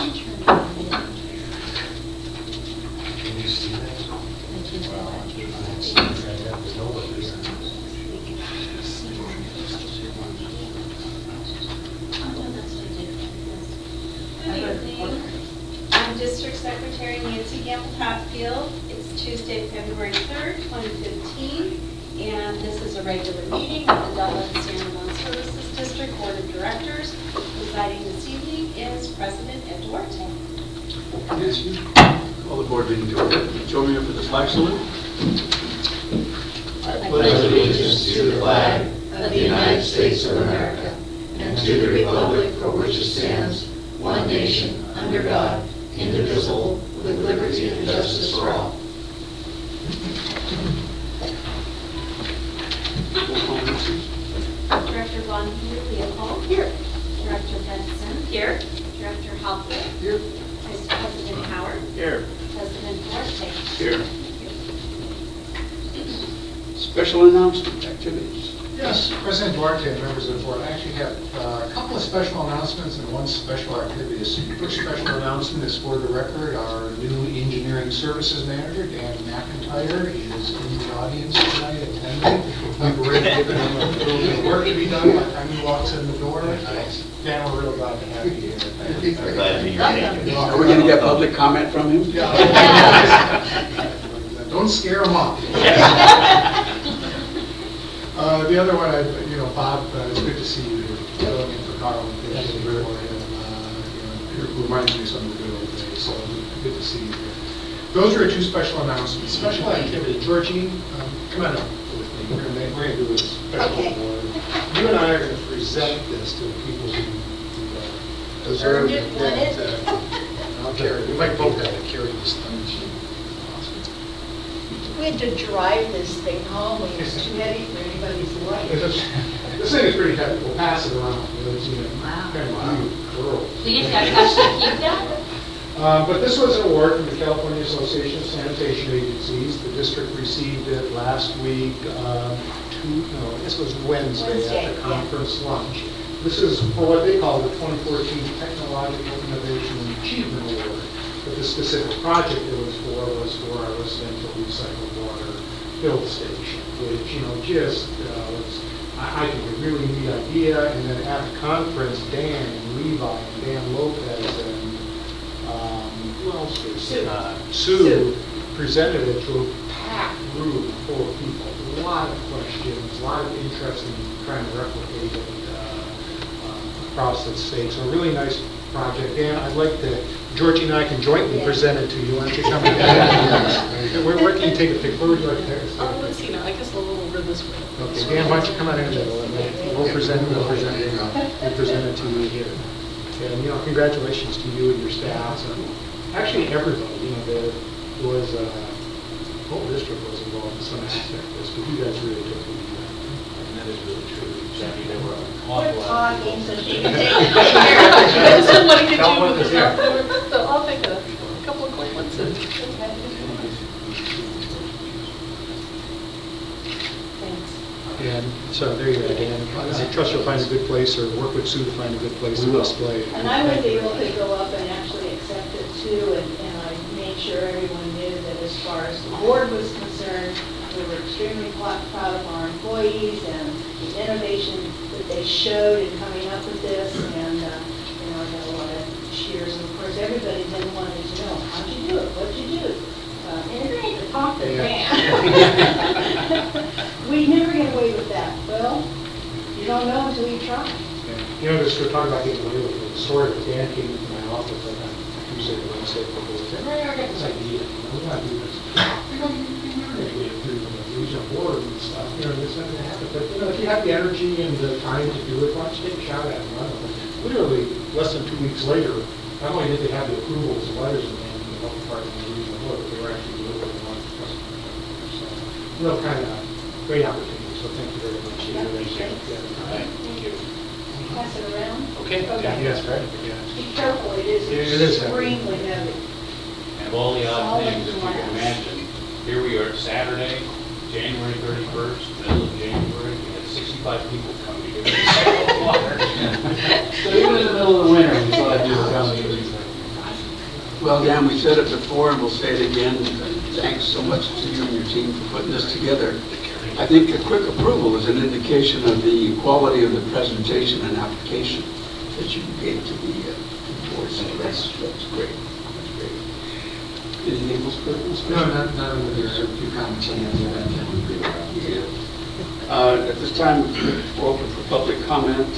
you see that? Good evening. I'm District Secretary Nancy Gamble Hatfield. It's Tuesday, February 3rd, 2015, and this is a regular meeting of the Dulles San Ramon Services District Board of Directors. Presiding this evening is President Ed Duarte. Yes, you call the board meeting to order. Join me for the flag salute. I pledge allegiance to the flag of the United States of America and to the republic for which it stands, one nation, under God, indivisible, with liberty and justice for all. Director Von Leopold. Here. Director Benson. Here. Director Halford. Here. Vice President Howard. Here. President Duarte. Here. Special announcement activities. Yes, President Duarte and members of the board, I actually have a couple of special announcements and one special activity. The first special announcement is for the record. Our new engineering services manager, Dan McIntyre, is in the audience tonight attending. We've already given him a little bit of work to be done by the time he walks in the door. Dan, we're real glad to have you here. We're glad to be here. Are we going to get public comment from him? Yeah. Don't scare him off. The other one, Bob, it's good to see you here. Filling in for Carl and thank you for him. It reminds me of some of the good old days, so good to see you here. Those are our two special announcements. Special activity, Georgie, come on up with me. We're going to do a special award. You and I are going to present this to the people who deserve it. I'll carry it. We might both have to carry this thing. We had to drive this thing home, and it's too heavy for anybody's life. This thing is pretty heavy. We'll pass it around. Wow. Kind of girl. So you have to actually keep that? But this was an award from the California Association of Sanitation Agencies. The district received it last week, this was Wednesday at the conference lunch. This is for what they call the 2014 Technological Innovation and Achievement Award. But the specific project it was for our residential recycled water fill station, which, just was, I think, a really neat idea. And then at the conference, Dan and Levi and Dan Lopez and who else was there? Sue presented it to a packed room full of people. A lot of questions, a lot of interest in trying to replicate it across the state. So a really nice project. Dan, I'd like to, Georgie and I can jointly present it to you. Why don't you come in? Where can you take a picture? Where would you like to take a Oh, let's see now, I guess a little over this way. Okay, Dan, why don't you come out in the middle, and we'll present it to you here. And, congratulations to you and your staff, and actually everybody, there was, the whole district was involved in some aspect of this, but you guys really took the lead. And that is really true. Jackie, there were an awful We're lot. talking, so she can take a picture. Somebody could Tell do what with is this. here. So I'll take a couple of quick ones. And so there you go, Dan. I trust you'll find a good place, or work with Sue to find a good place to display it. And I was able to go up and actually accept it too, and I made sure everyone knew that as far as the board was concerned, we were extremely proud of our employees and the innovation that they showed in coming up with this, and, I got a lot of cheers, and of course, everybody then wanted to know, how'd you do it, what'd you do? And it ain't the talk to Dan. We never get away with that. Well, you don't know until you try. Just to talk about getting away with it, the story of Dan came into my office like on Tuesday or Wednesday before, and said, hey, I got this idea, we want to do this. You're never going to get through the regional board and stuff, it's not going to happen. But, if you have the energy and the time to do it, why don't you take a shot at it and run it? Literally, less than 2 weeks later, not only did they have the approvals and letters in hand from the health department and the regional board, but they were actually delivering them on to customers. So, kind of great opportunity, so thank you very much. Yeah, thanks. All right, thank you. Pass it around. Okay. Okay. Yes, right, yeah. Be careful, it is It is heavy. extremely heavy. And of all the odd Solid things, if you can glass. imagine, here we are Saturday, January 31st, middle of January, we had 65 people come to give us water. So even in the middle of the winter, we thought I'd do a county. Well, Dan, we said it before and we'll say it again. Thanks so much to you and your team for putting this together. I think a quick approval is an indication of the quality of the presentation and application that you gave to the board. So that's great. That's great. Anything else, Kurt? No, not only there's a few comments on the event. At this time, we're open for public comment.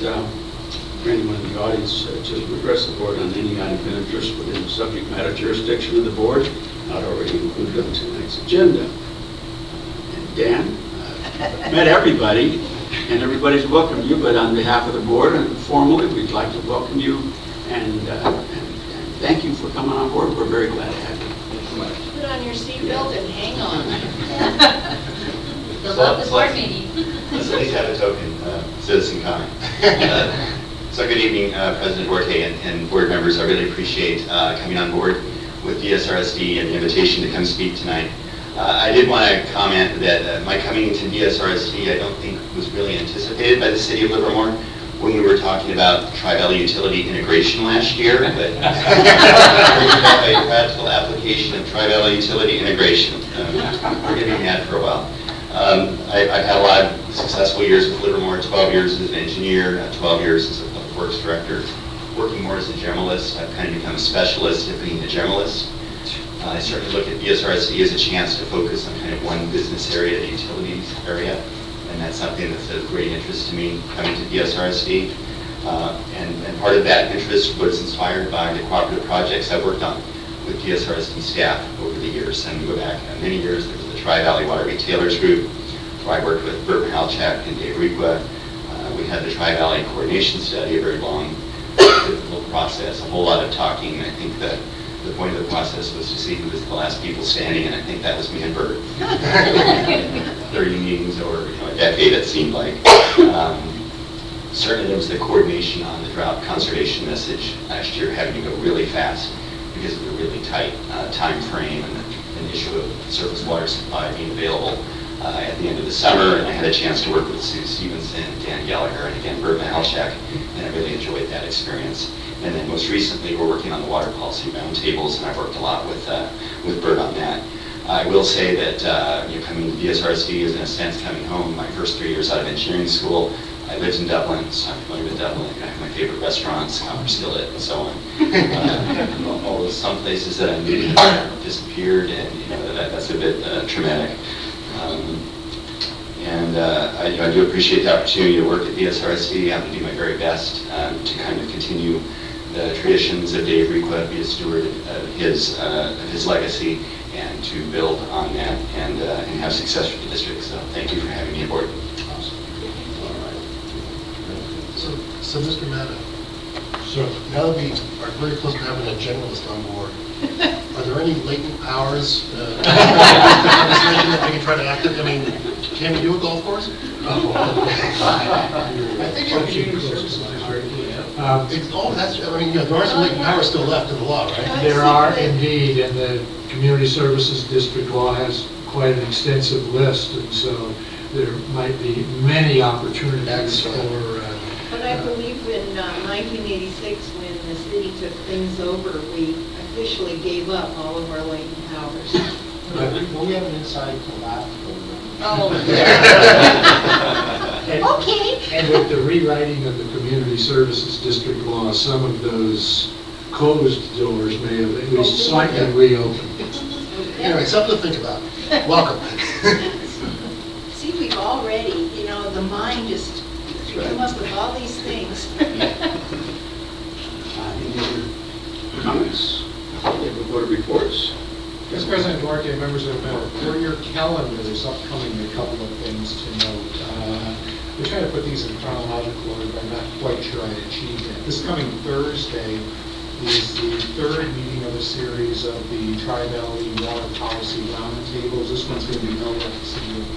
For anyone in the audience, to address the board on any item of interest within the subject matter jurisdiction of the board, not already included on tonight's agenda. And Dan, met everybody, and everybody's welcomed you, but on behalf of the board and formally, we'd like to welcome you and thank you for coming on board. We're very glad to have you. Thank you much. Put on your seatbelt and hang on. We love the board meeting. Let's at least have a token citizen comment. So good evening, President Duarte and board members. I really appreciate coming on board with DSRSD and the invitation to come speak tonight. I did want to comment that my coming to DSRSD I don't think was really anticipated by the city of Livermore when we were talking about Tri-Valley utility integration last year, but a practical application of Tri-Valley utility integration. We're getting that for a while. I've had a lot of successful years with Livermore, 12 years as an engineer, 12 years as a public works director, working more as a generalist. I've kind of become a specialist at being a generalist. I certainly look at DSRSD as a chance to focus on kind of one business area, the utilities area, and that's something that's of great interest to me coming to DSRSD. And part of that interest was inspired by the cooperative projects I've worked on with DSRSD staff over the years. And we go back many years. There was the Tri-Valley Water Retailers Group, where I worked with Bert Mihalchak and Dave Requa. We had the Tri-Valley Coordination Study, a very long, difficult process, a whole lot of talking. I think that the point of the process was to see who was the last people standing, and I think that was me and Bert. 30 meetings over a decade, it seemed like. Certainly there was the coordination on the drought conservation message last year, having to go really fast because of the really tight time frame and the issue of surface water supply being available at the end of the summer. And I had a chance to work with Sue Stevenson, Dan Gallagher, and again Bert Mihalchak, and I really enjoyed that experience. And then most recently, we're working on the water policy roundtables, and I've worked a lot with Bert on that. I will say that coming to DSRSD is in a sense coming home. My first 3 years out of engineering school, I lived in Dublin, so I'm familiar with Dublin. I have my favorite restaurants, Copper Skillet, and so on. All those some places that I knew disappeared, and that's a bit traumatic. I do appreciate the opportunity to work at DSRSD. I'm going to do my very best to kind of continue the traditions of Dave Requa, be a steward of his legacy, and to build on that and have success for the district. So thank you for having me aboard. So Mr. Mata, so now that we are very close to having a generalist on board, are there any latent powers that we can try to activate? I mean, can we do a golf course? I think our community services It's all that's, I mean, there are some latent powers still left in the law, right? There are indeed, and the Community Services District Law has quite an extensive list, and so there might be many opportunities for... But I believe in 1986, when the city took things over, we officially gave up all of our latent powers. Will we have an inside collab? Oh. Okay. And with the rewriting of the Community Services District Law, some of those closed doors may have at least slightly reopened. Anyway, something to think about. Welcome. See, we've already, the mind just come up with all these things. Any other comments? Okay, we'll go to reports. Yes, President Duarte, members of the board, for your calendars upcoming, a couple of things to note. We try to put these in chronological order, but I'm not quite sure I achieved that. This coming Thursday is the third meeting of a series of the Tri-Valley Water Policy Roundtables. This one's going to be held at the City of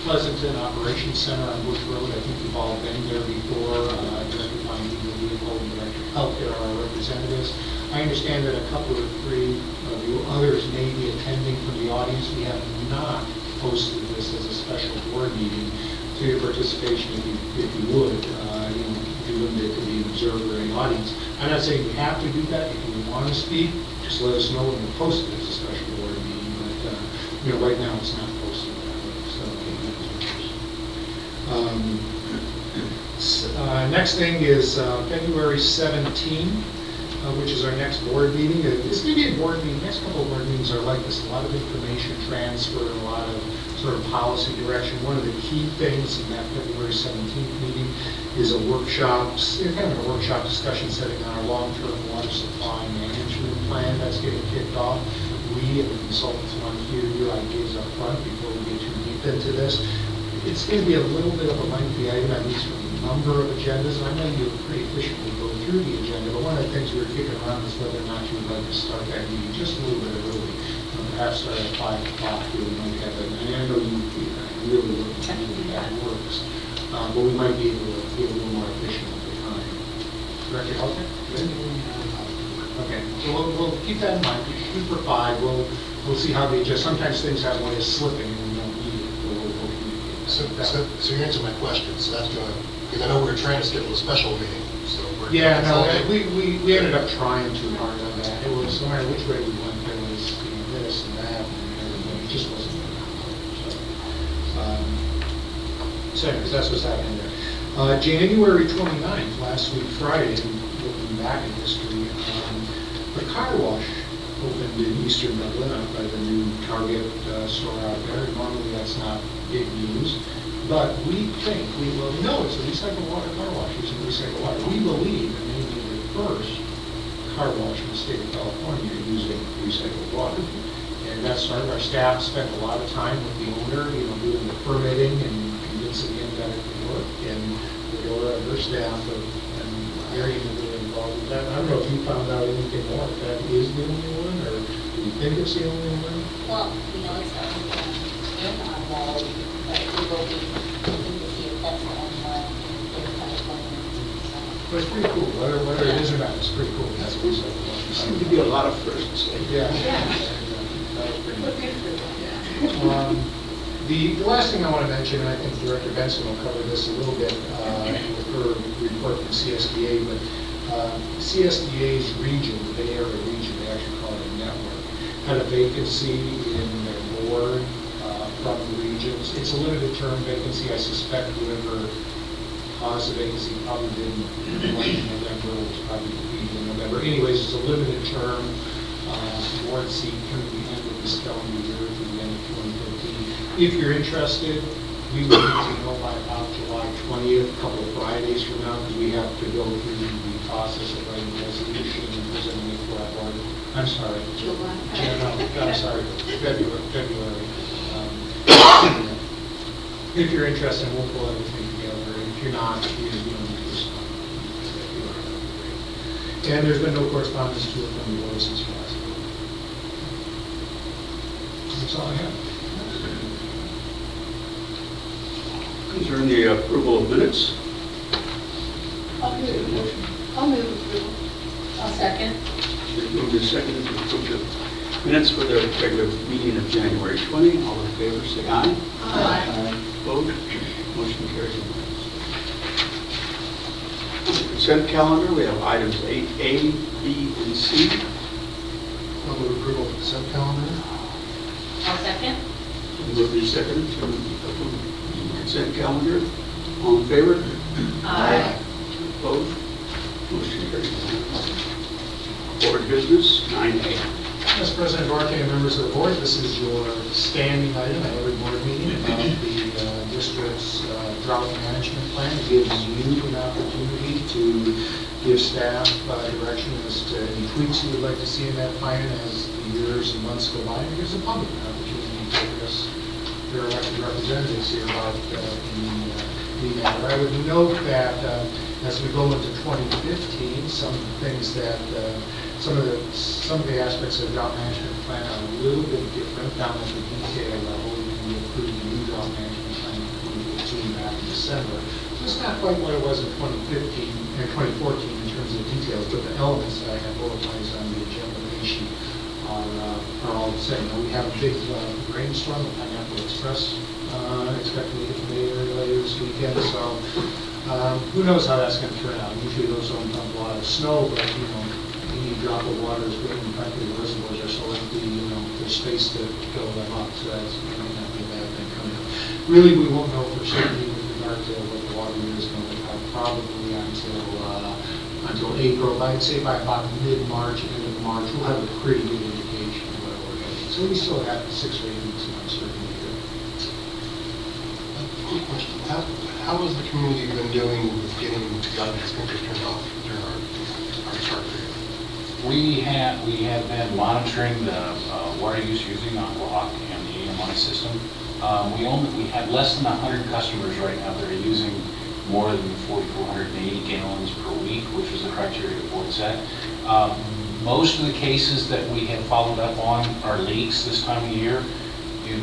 Pleasanton Operations Center on Bush Road. I think you've all been there before. Director Fine, Legal Vehicle, and Director of Healthcare are our representatives. I understand that a couple or three of you others may be attending from the audience. We have not posted this as a special board meeting to your participation if you would. If you wouldn't, it could be an observer or an audience. I'm not saying you have to do that. If you want to speak, just let us know when we post it as a special board meeting, but, right now it's not posted that way, so. Next thing is February 17, which is our next board meeting. It's going to be a board meeting, next couple of board meetings are like this, a lot of information transfer, a lot of sort of policy direction. One of the key things in that February 17th meeting is a workshop, kind of a workshop discussion setting on our long-term water supply management plan that's getting kicked off. We and the consultants want to hear your ideas up front before we get too deep into this. It's going to be a little bit of a lengthy item, at least for a number of agendas. I know you pretty efficiently go through the agenda, but one of the things we were kicking around is whether or not you would like to start that meeting just a little bit early. Perhaps start at 5 o'clock, we might have it. And I know you really look at that works, but we might be able to be a little more efficient with the time. Director Helker? Good? Okay, so we'll keep that in mind. Shoot for 5. We'll see how they adjust. Sometimes things have a way of slipping and we don't need it, but we'll communicate. So you answered my question, so that's going to, because I know we were trying to schedule a special meeting, so we're. Yeah, no, we ended up trying too hard on that. It was, no matter which way we went, there was this and that and everything. It just wasn't going to happen. So anyways, that's what's happening there. January 29th, last week Friday, looking back in history, the car wash opened in eastern Dublin out by the new Target store out there. Normally that's not big news, but we think, we know it's a recycled water car wash using recycled water. We believe it may be the first car wash in the state of California using recycled water. And that started, our staff spent a lot of time with the owner, doing the permitting and convincing him that it could work. And Laura and her staff and very involved with that. I don't know if you found out anything more, if that is the only one, or do you think it's the only one? Well, we know it's not in on wall, but we will be looking to see if that's the only one in California. But it's pretty cool, whether it is or not, it's pretty cool. That's what we said. Seems to be a lot of firsts. Yeah. That was pretty good. The last thing I want to mention, and I think Director Benson will cover this a little bit with her report from CSDA, but CSDA's region, the Bay Area region, they actually call it a network, had a vacancy in their board from the regions. It's a limited term vacancy. I suspect whoever caused the vacancy probably didn't like November, it was probably in November. Anyways, it's a limited term board seat coming to the end of this calendar year to the end of 2015. If you're interested, we will need to know by about July 20th, a couple of Fridays from now, because we have to go through the process of writing a resolution and presenting it to our board. I'm sorry. July. I'm sorry, February. If you're interested, we'll pull everything together. If you're not, you don't need to respond. And there's been no correspondence to it from the board since last week. That's all I have. Concerning the approval of minutes. I'll move approval. I'll second. Moved and seconded to approve the minutes for the regular meeting of January 20. All in favor, say aye. Aye. Opposed? Motion carries. On the consent calendar, we have items 8A, B, and C. I'll move approval of the consent calendar. I'll second. Moved and seconded to approve the consent calendar. All in favor? Aye. Opposed? Motion carries. Board business, 9A. Mr. President Duarte and members of the board, this is your standing item at every board meeting about the district's drought management plan. It gives you an opportunity to give staff direction as to any tweaks you would like to see in that plan as the years and months go by. It gives the public an opportunity to address their elected representatives here about the matter. I would note that as we go into 2015, some of the things that some of the aspects of the drought management plan are a little bit different down at the detail level. We approved the new drought management plan in 2015 back in December. So it's not quite what it was in 2015 and 2014 in terms of the details, but the elements that I have organized on the agenda sheet are all the same. Now, we have a big rainstorm, the Pineapple Express, expected to hit the Bay Area later this weekend. So who knows how that's going to turn out. Usually those don't dump a lot of snow, but we need drop of water is good, and frankly, the reservoirs are so empty, there's space to fill them up, so that's not be a bad thing coming up. Really, we won't know for certain with regard to what the water is going to look like probably until April. I'd say by about mid-March, end of March, we'll have a pretty good indication of where we're heading. So we still have 6 or 8 weeks of uncertainty here. Quick question. How has the community been doing with getting the sprinklers turned off during our start period? We have been monitoring the water use using on Rock and the AMI system. We have less than 100 customers right now that are using more than 4,480 gallons per week, which is the criteria the board set. Most of the cases that we have followed up on are leaks this time of year.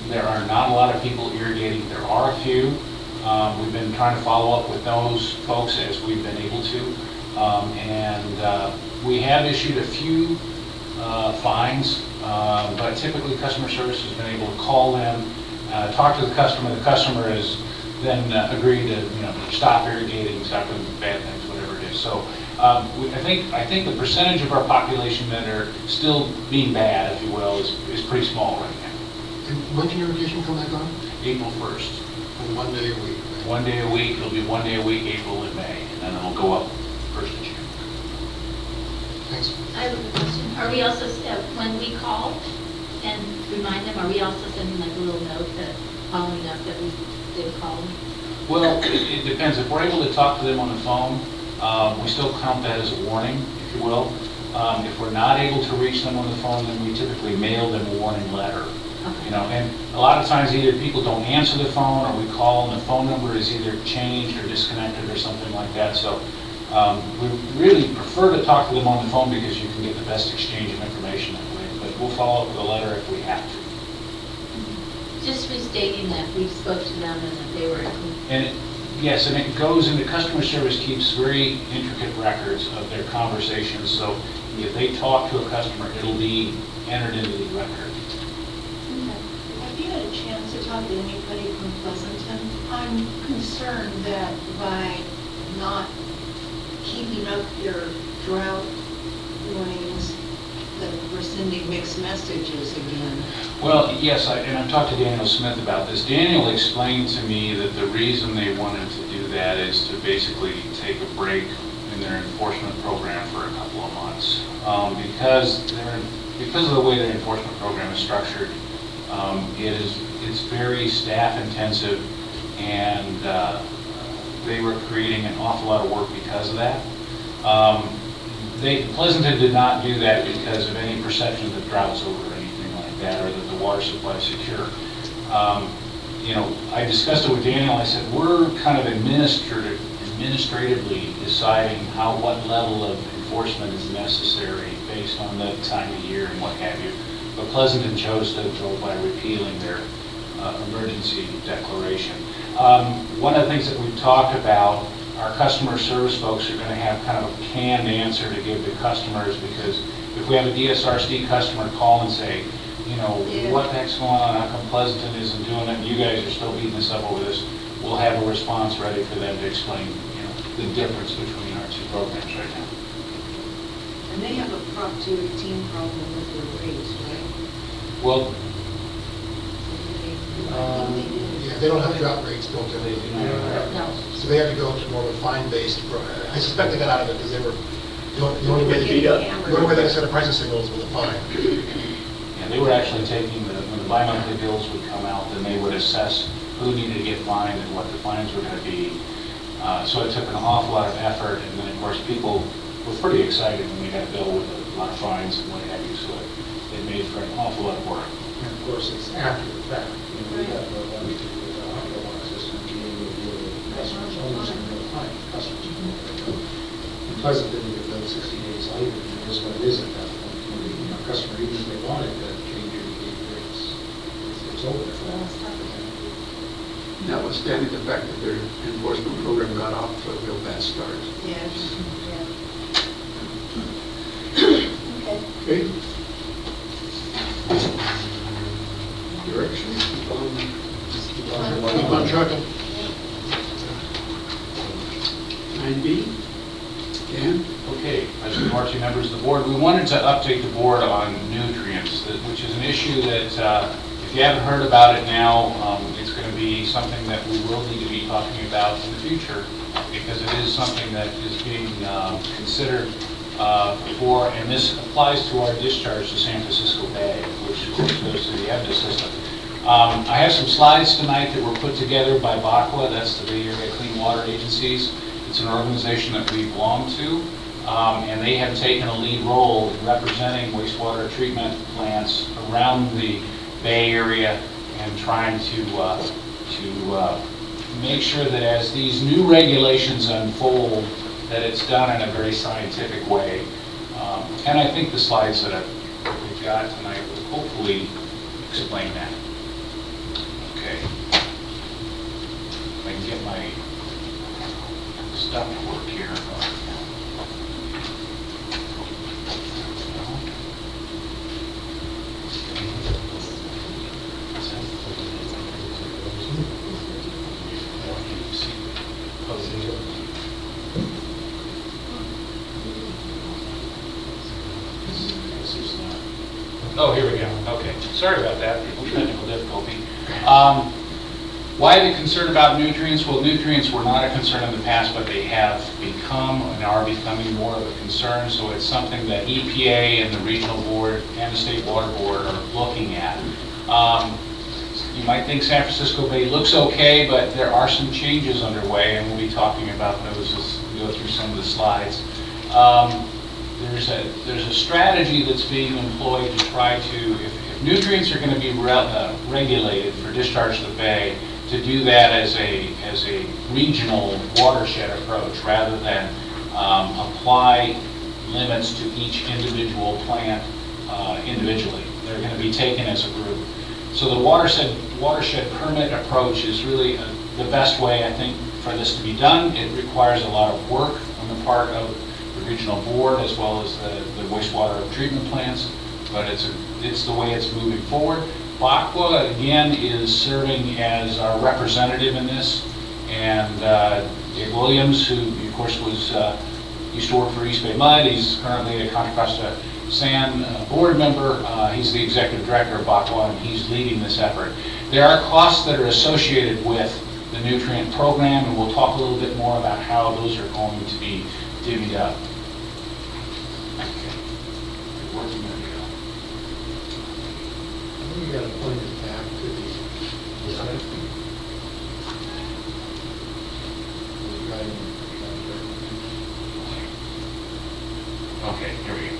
There are not a lot of people irrigating. There are a few. We've been trying to follow up with those folks as we've been able to. We have issued a few fines, but typically customer service has been able to call them, talk to the customer. The customer has then agreed to stop irrigating, stop doing bad things, whatever it is. So I think the percentage of our population that are still being bad, if you will, is pretty small right now. And when can irrigation come back on? April 1st. And 1 day a week? 1 day a week. It'll be 1 day a week, April and May, and then it'll go up 1st of June. Thanks. I have a question. Are we also, when we call and remind them, are we also sending like a little note that following up that we did call them? Well, it depends. If we're able to talk to them on the phone, we still count that as a warning, if you will. If we're not able to reach them on the phone, then we typically mail them a warning letter. Okay. And a lot of times either people don't answer the phone or we call and the phone number is either changed or disconnected or something like that. So we really prefer to talk to them on the phone because you can get the best exchange of information that way. But we'll follow up with a letter if we have to. Just restating that we spoke to them and that they were included. And yes, and it goes into customer service keeps very intricate records of their conversations. So if they talk to a customer, it'll be entered into the record. Have you had a chance to talk to anybody from Pleasanton? I'm concerned that by not keeping up your drought warnings, that we're sending mixed messages again. Well, yes, and I've talked to Daniel Smith about this. Daniel explained to me that the reason they wanted to do that is to basically take a break in their enforcement program for a couple of months. Because of the way their enforcement program is structured, it's very staff intensive, and they were creating an awful lot of work because of that. Pleasanton did not do that because of any perception that drought's over or anything like that, or that the water supply is secure. I discussed it with Daniel. I said, we're kind of administratively deciding what level of enforcement is necessary based on the time of year and what have you. But Pleasanton chose to go by repealing their emergency declaration. One of the things that we've talked about, our customer service folks are going to have kind of a canned answer to give to customers, because if we have a DSRSD customer call and say, what the heck's going on, how come Pleasanton isn't doing it, and you guys are still beating us up over this, we'll have a response ready for them to explain, the difference between our two programs right now. And they have a Prop 218 problem with their rates, right? Well, Yeah, they don't have drought rates built in. No. So they had to go to more of a fine-based, I suspect they got out of it because they were, the only way they set a pricing signal was with a fine. yeah, they were actually taking when the bi-monthly bills would come out, then they would assess who needed to get fined and what the fines were going to be. So it took an awful lot of effort, and then of course people were pretty excited when they got a bill with a lot of fines and what have you, so it made for an awful lot of work. And of course, it's after the fact. We have we do with our water system, being able to deal with customers, owners in real time, customers. And Pleasant didn't get those 60 days later, and that's what it is at that point. Customer, even if they wanted to change your rates, it's over there. Notwithstanding the fact that their enforcement program got off to a real bad start. Yes. Okay. Direction? Keep on trucking. 9B? Dan? Okay, I just want or two members of the board. We wanted to update the board on nutrients, which is an issue that, if you haven't heard about it now, it's going to be something that we will need to be talking about in the future, because it is something that is being considered for, and this applies to our discharge to San Francisco Bay, which of course goes to the EBDA system. I have some slides tonight that were put together by BACWA, that's the Bay Area Clean Water Agencies. It's an organization that we belong to, and they have taken a lead role in representing wastewater treatment plants around the Bay Area and trying to make sure that as these new regulations unfold, that it's done in a very scientific way. And I think the slides that we've got tonight will hopefully explain that. Okay. If I can get my stuff to work here. Oh, here we go. Okay. Sorry about that. Technical difficulty. Why the concern about nutrients? Well, nutrients were not a concern in the past, but they have become and are becoming more of a concern. So it's something that EPA and the regional board and the state water board are looking at. You might think San Francisco Bay looks okay, but there are some changes underway, and we'll be talking about those as we go through some of the slides. There's a strategy that's being employed to try to, if nutrients are going to be regulated for discharge to the bay, to do that as a regional watershed approach rather than apply limits to each individual plant individually. They're going to be taken as a group. So the watershed permit approach is really the best way, I think, for this to be done. It requires a lot of work on the part of the regional board as well as the wastewater treatment plants, but it's the way it's moving forward. BACWA, again, is serving as our representative in this, and Dave Williams, who, of course, used to work for East Bay Mud. He's currently a Contra Costa San board member. He's the executive director of BACWA, and he's leading this effort. There are costs that are associated with the nutrient program, and we'll talk a little bit more about how those are going to be divvied up. Okay. Where's it going to go? I think you got to point it back to the side. Okay, here we go.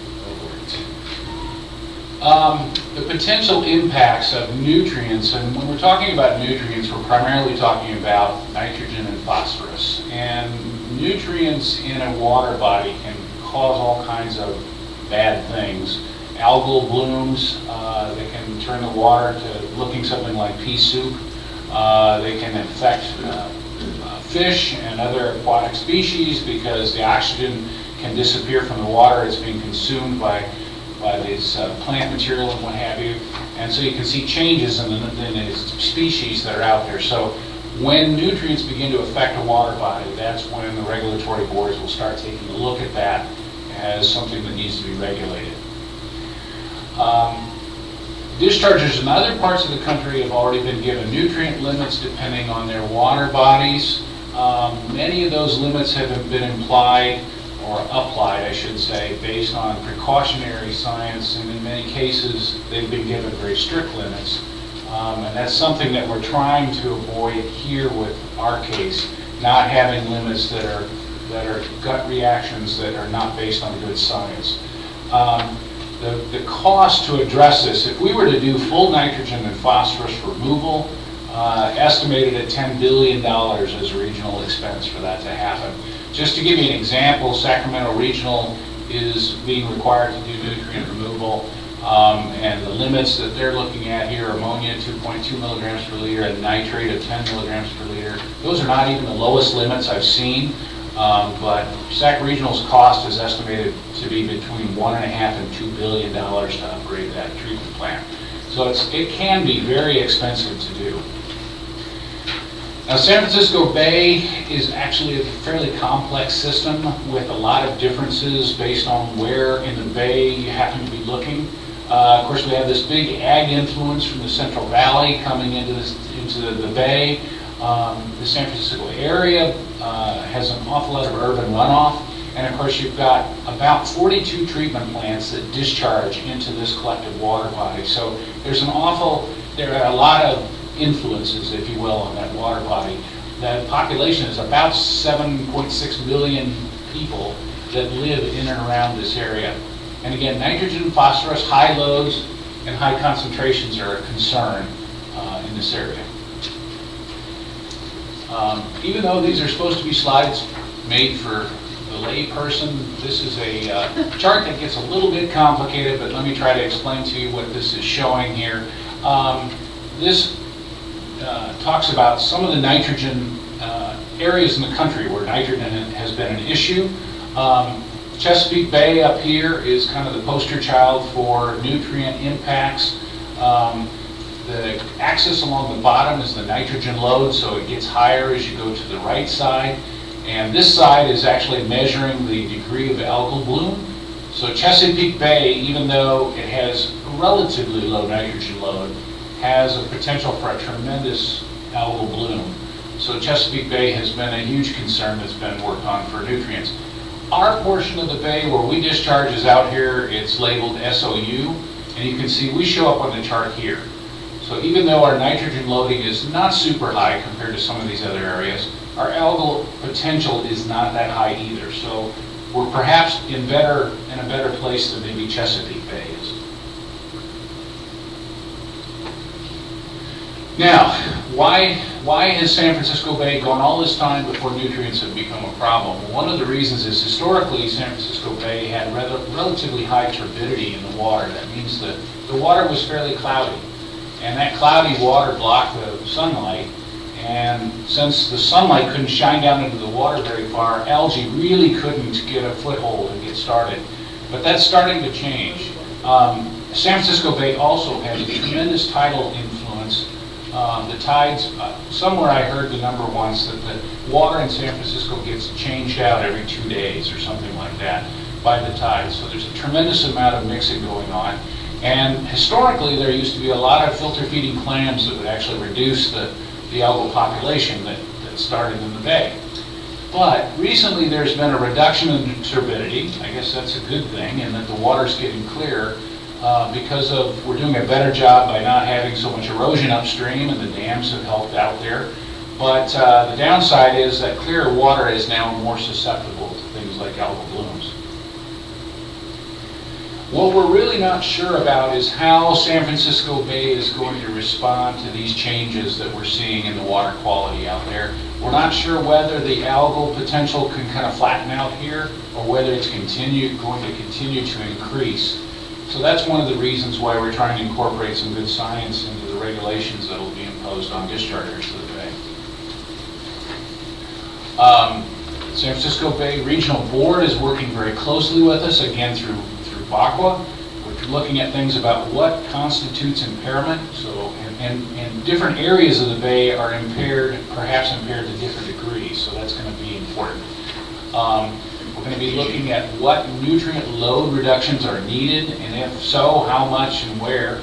The potential impacts of nutrients, and when we're talking about nutrients, we're primarily talking about nitrogen and phosphorus. And nutrients in a water body can cause all kinds of bad things. Algal blooms, they can turn the water to looking something like pea soup. They can infect fish and other aquatic species because the oxygen can disappear from the water. It's being consumed by this plant material and what have you. And so you can see changes in the species that are out there. So when nutrients begin to affect a water body, that's when the regulatory boards will start taking a look at that as something that needs to be regulated. Dischargers in other parts of the country have already been given nutrient limits depending on their water bodies. Many of those limits have been implied, or applied, I should say, based on precautionary science, and in many cases, they've been given very strict limits. And that's something that we're trying to avoid here with our case, not having limits that are gut reactions that are not based on good science. The cost to address this, if we were to do full nitrogen and phosphorus removal, estimated at $10 billion as a regional expense for that to happen. Just to give you an example, Sacramento Regional is being required to do nutrient removal, and the limits that they're looking at here, ammonia 2.2 milligrams per liter and nitrate of 10 milligrams per liter. Those are not even the lowest limits I've seen, but Sac Regional's cost is estimated to be between $1.5 and $2 billion to upgrade that treatment plant. So it can be very expensive to do. Now, San Francisco Bay is actually a fairly complex system with a lot of differences based on where in the bay you happen to be looking. Of course, we have this big ag influence from the Central Valley coming into the bay. The San Francisco area has an awful lot of urban runoff. And of course, you've got about 42 treatment plants that discharge into this collective water body. So there are a lot of influences, if you will, on that water body. The population is about 7.6 million people that live in and around this area. And again, nitrogen, phosphorus, high loads, and high concentrations are a concern in this area. Even though these are supposed to be slides made for the lay person, this is a chart that gets a little bit complicated, but let me try to explain to you what this is showing here. This talks about some of the nitrogen areas in the country where nitrogen has been an issue. Chesapeake Bay up here is kind of the poster child for nutrient impacts. The axis along the bottom is the nitrogen load, so it gets higher as you go to the right side. And this side is actually measuring the degree of algal bloom. So Chesapeake Bay, even though it has a relatively low nitrogen load, has a potential for a tremendous algal bloom. So Chesapeake Bay has been a huge concern that's been worked on for nutrients. Our portion of the bay where we discharge is out here, it's labeled SOU, and you can see we show up on the chart here. So even though our nitrogen loading is not super high compared to some of these other areas, our algal potential is not that high either. So we're perhaps in a better place than maybe Chesapeake Bay is. Now, why has San Francisco Bay gone all this time before nutrients have become a problem? Well, one of the reasons is historically San Francisco Bay had relatively high turbidity in the water. That means that the water was fairly cloudy. And that cloudy water blocked the sunlight. And since the sunlight couldn't shine down into the water very far, algae really couldn't get a foothold and get started. But that's starting to change. San Francisco Bay also has a tremendous tidal influence. The tides, somewhere I heard the number once that the water in San Francisco gets changed out every 2 days or something like that by the tides. So there's a tremendous amount of mixing going on. And historically, there used to be a lot of filter feeding clams that would actually reduce the algal population that started in the bay. But recently, there's been a reduction in turbidity. I guess that's a good thing, and that the water's getting clearer because we're doing a better job by not having so much erosion upstream, and the dams have helped out there. But the downside is that clearer water is now more susceptible to things like algal blooms. What we're really not sure about is how San Francisco Bay is going to respond to these changes that we're seeing in the water quality out there. We're not sure whether the algal potential can kind of flatten out here or whether it's going to continue to increase. So that's one of the reasons why we're trying to incorporate some good science into the regulations that will be imposed on dischargers to the bay. San Francisco Bay Regional Board is working very closely with us, again through BACWA. We're looking at things about what constitutes impairment. So, and different areas of the bay are impaired, perhaps impaired to different degrees. So that's going to be important. We're going to be looking at what nutrient load reductions are needed, and if so, how much and where.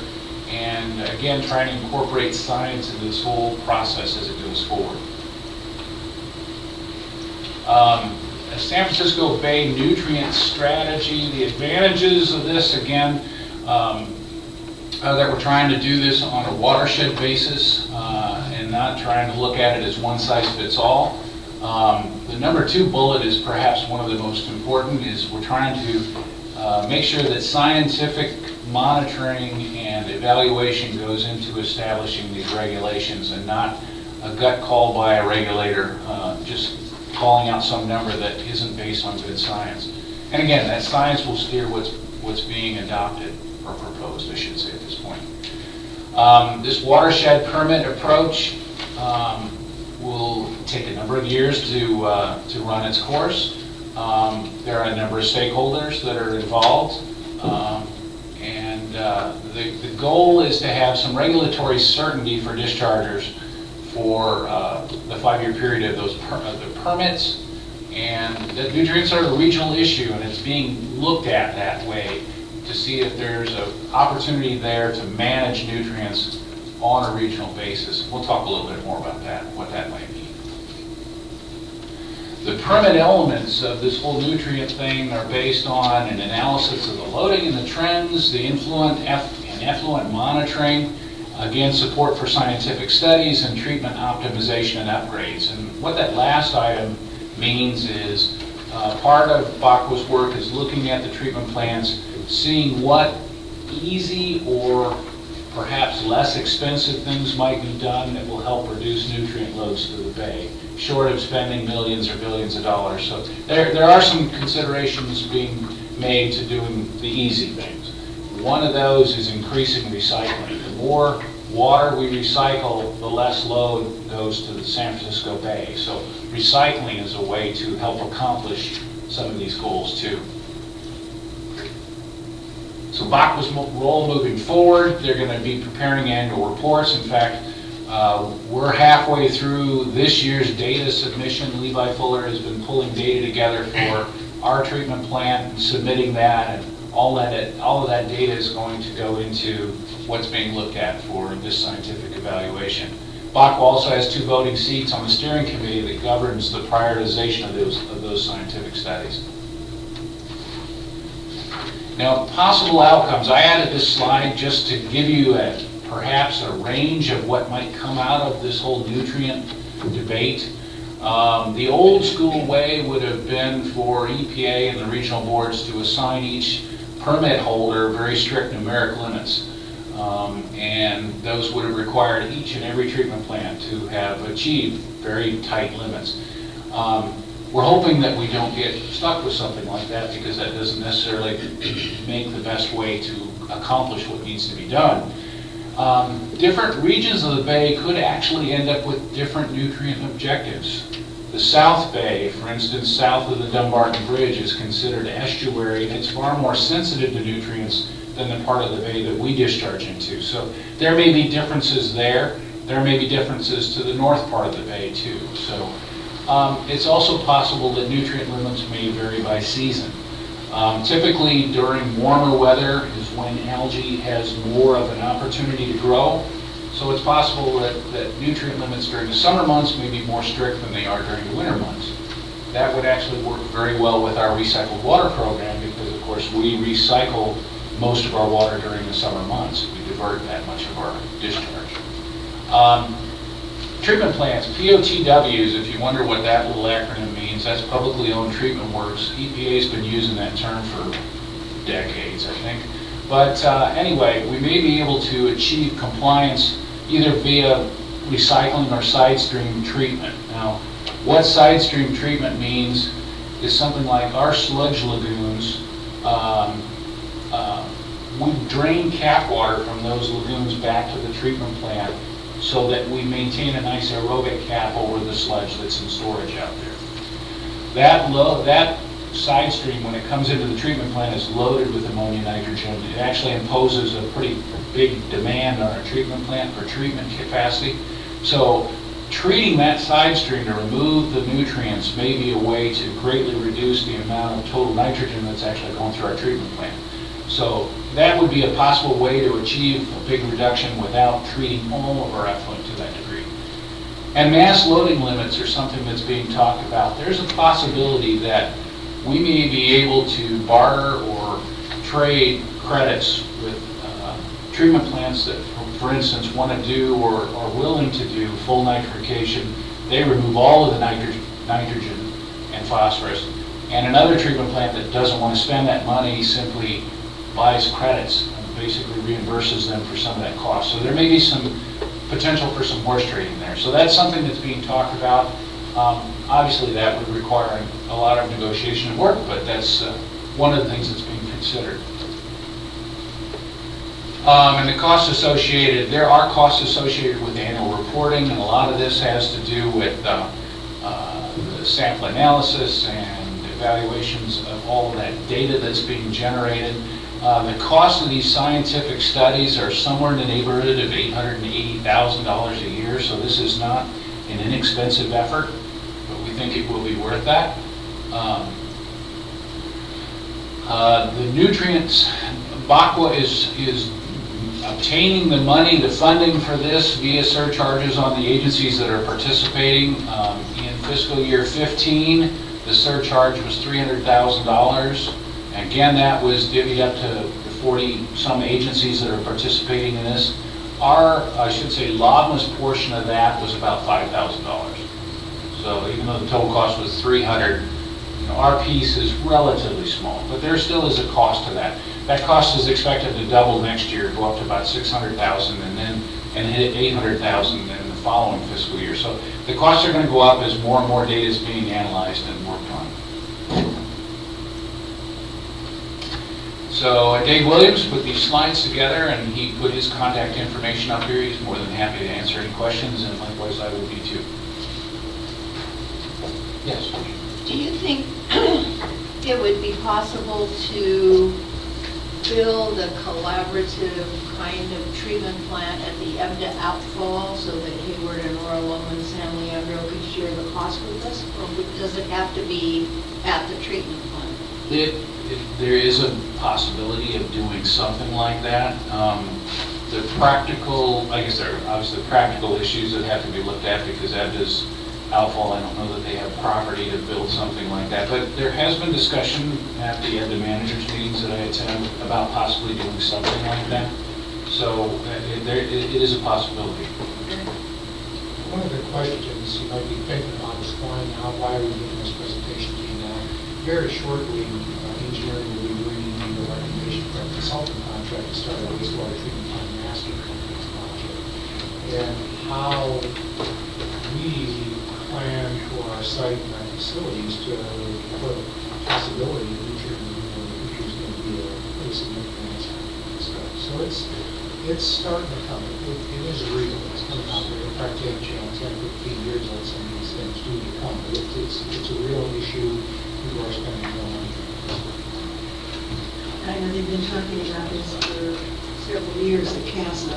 And again, trying to incorporate science into this whole process as it goes forward. A San Francisco Bay nutrient strategy, the advantages of this, again, that we're trying to do this on a watershed basis and not trying to look at it as one size fits all. The number 2 bullet is perhaps one of the most important, is we're trying to make sure that scientific monitoring and evaluation goes into establishing these regulations and not a gut call by a regulator just calling out some number that isn't based on good science. And again, that science will steer what's being adopted, or proposed, I should say at this point. This watershed permit approach will take a number of years to run its course. There are a number of stakeholders that are involved. And the goal is to have some regulatory certainty for dischargers for the 5-year period of the permits. And the nutrients are a regional issue, and it's being looked at that way to see if there's an opportunity there to manage nutrients on a regional basis. We'll talk a little bit more about that, what that might mean. The permit elements of this whole nutrient thing are based on an analysis of the loading and the trends, the effluent monitoring, again, support for scientific studies and treatment optimization and upgrades. And what that last item means is part of BACWA's work is looking at the treatment plants, seeing what easy or perhaps less expensive things might be done that will help reduce nutrient loads to the bay, short of spending millions or billions of dollars. So there are some considerations being made to doing the easy things. One of those is increasing recycling. The more water we recycle, the less load goes to the San Francisco Bay. So recycling is a way to help accomplish some of these goals too. So BACWA's role moving forward, they're going to be preparing annual reports. In fact, we're halfway through this year's data submission. Levi Fuller has been pulling data together for our treatment plant and submitting that, and all of that data is going to go into what's being looked at for this scientific evaluation. BACWA also has 2 voting seats on the steering committee that governs the prioritization of those scientific studies. Now, possible outcomes. I added this slide just to give you perhaps a range of what might come out of this whole nutrient debate. The old school way would have been for EPA and the regional boards to assign each permit holder very strict numeric limits. And those would have required each and every treatment plant to have achieved very tight limits. We're hoping that we don't get stuck with something like that, because that doesn't necessarily make the best way to accomplish what needs to be done. Different regions of the bay could actually end up with different nutrient objectives. The South Bay, for instance, south of the Dumbarton Bridge, is considered estuary, and it's far more sensitive to nutrients than the part of the bay that we discharge into. So there may be differences there. There may be differences to the north part of the bay too. So it's also possible that nutrient limits may vary by season. Typically during warmer weather is when algae has more of an opportunity to grow. So it's possible that nutrient limits during the summer months may be more strict than they are during the winter months. That would actually work very well with our recycled water program, because of course we recycle most of our water during the summer months. We divert that much of our discharge. Treatment plants, POTWs, if you wonder what that little acronym means, that's Publicly Owned Treatment Works. EPA's been using that term for decades, I think. But anyway, we may be able to achieve compliance either via recycling or side stream treatment. Now, what side stream treatment means is something like our sludge lagoons. We drain cap water from those lagoons back to the treatment plant so that we maintain a nice aerobic cap over the sludge that's in storage out there. That side stream, when it comes into the treatment plant, is loaded with ammonia nitrogen. It actually imposes a pretty big demand on our treatment plant for treatment capacity. So treating that side stream to remove the nutrients may be a way to greatly reduce the amount of total nitrogen that's actually going through our treatment plant. So that would be a possible way to achieve a big reduction without treating all of our effluent to that degree. And mass loading limits are something that's being talked about. There's a possibility that we may be able to barter or trade credits with treatment plants that, for instance, want to do or are willing to do full nitrification. They remove all of the nitrogen and phosphorus. And another treatment plant that doesn't want to spend that money simply buys credits and basically reimburses them for some of that cost. So there may be some potential for some horse trading there. So that's something that's being talked about. Obviously that would require a lot of negotiation and work, but that's one of the things that's being considered. And the costs associated, there are costs associated with annual reporting, and a lot of this has to do with the sample analysis and evaluations of all of that data that's being generated. The cost of these scientific studies are somewhere in the neighborhood of $880,000 a year. year, so this is not an inexpensive effort, but we think it will be worth that. The nutrients, BACWA is obtaining the money, the funding for this via surcharges on the agencies that are participating. In fiscal year 15, the surcharge was $300,000. Again, that was divvied up to the 40-some agencies that are participating in this. Our, I should say, LAWMA's portion of that was about $5,000. So even though the total cost was $300,000, our piece is relatively small, but there still is a cost to that. That cost is expected to double next year, go up to about $600,000, and hit $800,000 in the following fiscal year. So the costs are going to go up as more and more data is being analyzed and worked on. So Dave Williams put these slides together, and he put his contact information up here. He's more than happy to answer any questions, and likewise I would be too. Yes. Do you think it would be possible to build a collaborative kind of treatment plant at the EBDA outfall so that Hayward and Royal Lomond, San Leandro could share the cost with us? Or does it have to be at the treatment plant? There is a possibility of doing something like that. The practical, I guess there are obviously practical issues that have to be looked at because EBDA's outfall, I don't know that they have property to build something like that. But there has been discussion at the EBDA managers meetings that I attend about possibly doing something like that. So it is a possibility. One of the questions you might be thinking about is why are we doing this presentation to you now? Very shortly, engineering will be bringing in the recommendation for a consultant contract to start a wastewater treatment plant master plan project. And how we plan for our site and our facilities to put a possibility of future is going to be a pretty significant aspect. So it's starting to come. It is real. It's coming out there. In fact, 10, 15 years on some of these things do become. But it's a real issue. People are spending more money. I know they've been talking about this for several years at CASA.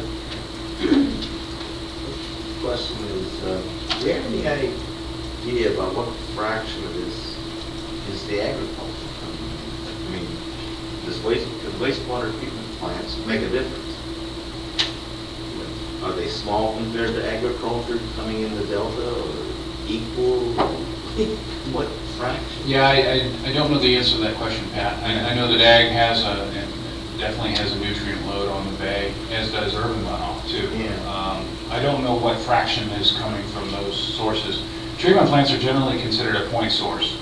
Question is, do you have any idea about what fraction of this is the agriculture? I mean, does wastewater treatment plants make a difference? Are they small compared to agriculture coming in the delta, or equal? What fraction? Yeah, I don't know the answer to that question, Pat. I know that ag definitely has a nutrient load on the bay, as does urban runoff too. Yeah. I don't know what fraction is coming from those sources. Treatment plants are generally considered a point source,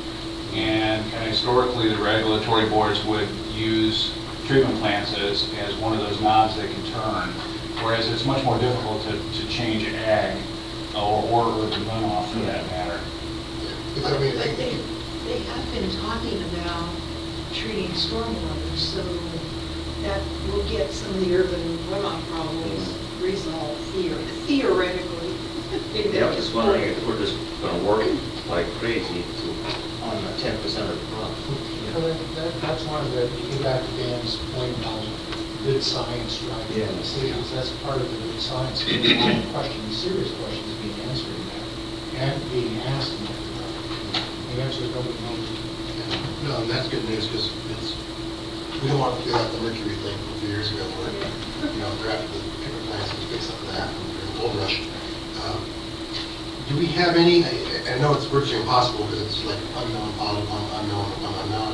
and kind of historically the regulatory boards would use treatment plants as one of those knobs they can turn, whereas it's much more difficult to change ag or urban runoff for that matter. I mean, But they have been talking about treating stormwater, so that will get some of the urban runoff problems resolved theoretically. Yeah, I'm just wondering if we're just going to work like crazy on the 10% of the problem. That's one of the, you go back to Dan's point about good science driving Yeah. decisions. That's part of the good science. There's a lot of questions, serious questions being answered in that, and being asked in that. The answer is nobody knows. No, and that's good news because we don't want to feel like the Mercury thing from a few years ago where, they're after the treatment plants and fix up that and during the gold rush. Do we have any, I know it's virtually impossible because it's like unknown, unknown.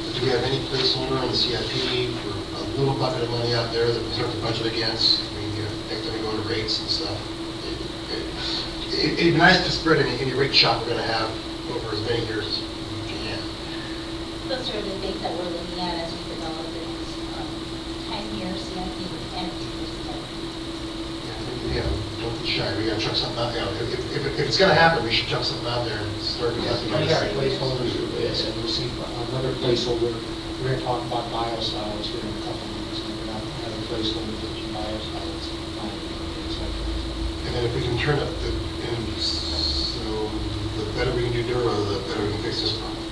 But do we have any placeholder in the CIP for a little bucket of money out there that we start to budget against? I mean, things that we go into rates and stuff. It'd be nice to spread any rate shock we're going to have over as many years as we can. Those are the things that we're looking at as we develop the next 10 years, CIP and 2%. Yeah, don't be shy. We got to chuck something out there. If it's going to happen, we should chuck something out there and start investing. We got placeholders for this, and we'll see another placeholder. We're going to talk about biosolids here in a couple of minutes. We're going to have a placeholder for some biosolids. And then if we can turn up so the better we can do Dura, the better we can fix this problem.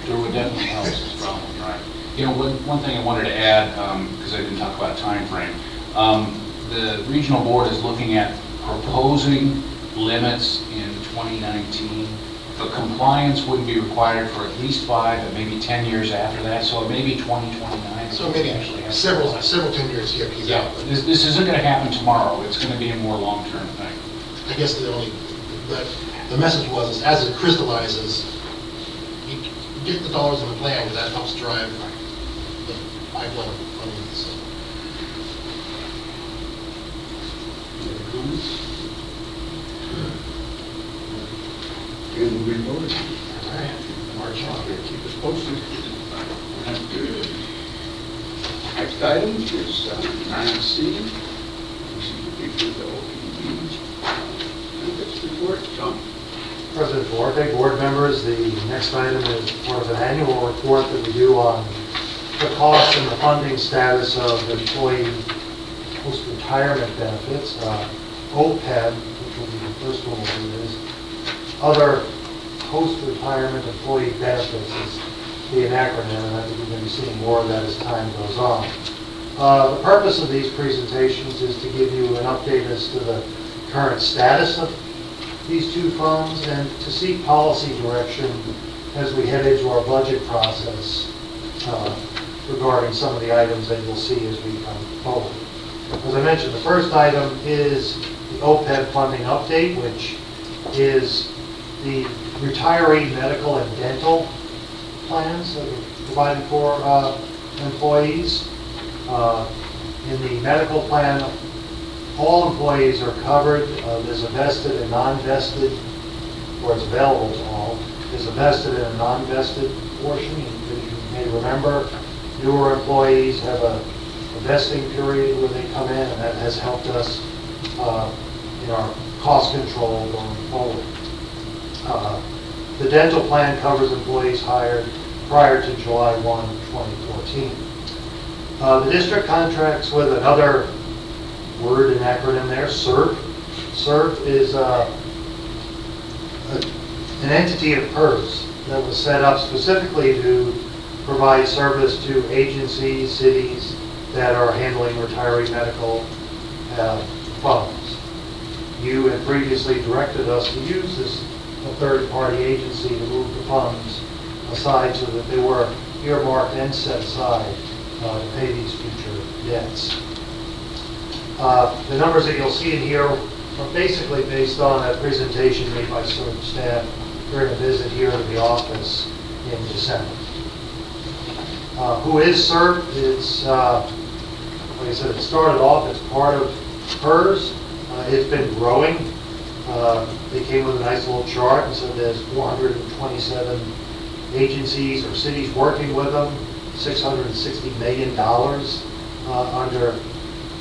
There would definitely help this problem, right? One thing I wanted to add, because I didn't talk about time frame, the regional board is looking at proposing limits in 2019, but compliance wouldn't be required for at least 5 and maybe 10 years after that, so it may be 2029. So maybe actually have several compliance. 10-year CFPs Yeah, out. But this isn't going to happen tomorrow, it's going to be a more long-term thing. I guess the message was, is as it crystallizes, you get the dollars in the plan, because that helps drive the pipeline of funding. So. Any other comments? Again, moving forward. All right, march on. Keep us posted. Next item is 9C. Benefits report. John. President Duarte, board members, the next item is part of an annual report that we do on the cost and the funding status of employee post-retirement benefits. OPEB, which will be the first one we'll do, is other post-retirement employee benefits is the acronym, and I think we're going to be seeing more of that as time goes on. The purpose of these presentations is to give you an update as to the current status of these two funds and to seek policy direction as we head into our budget process regarding some of the items that you'll see as we come forward. As I mentioned, the first item is the OPEB funding update, which is the retiree medical and dental plans that are provided for employees. In the medical plan, all employees are covered. There's a vested and non-vested, or it's available to all. There's a vested and a non-vested portion. As you may remember, newer employees have a vesting period where they come in, and that has helped us in our cost control going forward. The dental plan covers employees hired prior to July 1, 2014. The district contracts with another word and acronym there, SERP. SERP is an entity of PERS that was set up specifically to provide service to agencies, cities that are handling retiree medical funds. You had previously directed us to use this third-party agency to move the funds aside so that they were earmarked and set aside to pay these future debts. The numbers that you'll see in here are basically based on a presentation made by CERP staff during a visit here to the office in December. Who is CERP? It's, like I said, it started off as part of PERS. It's been growing. They came with a nice little chart and said there's 427 agencies or cities working with them, $660 million under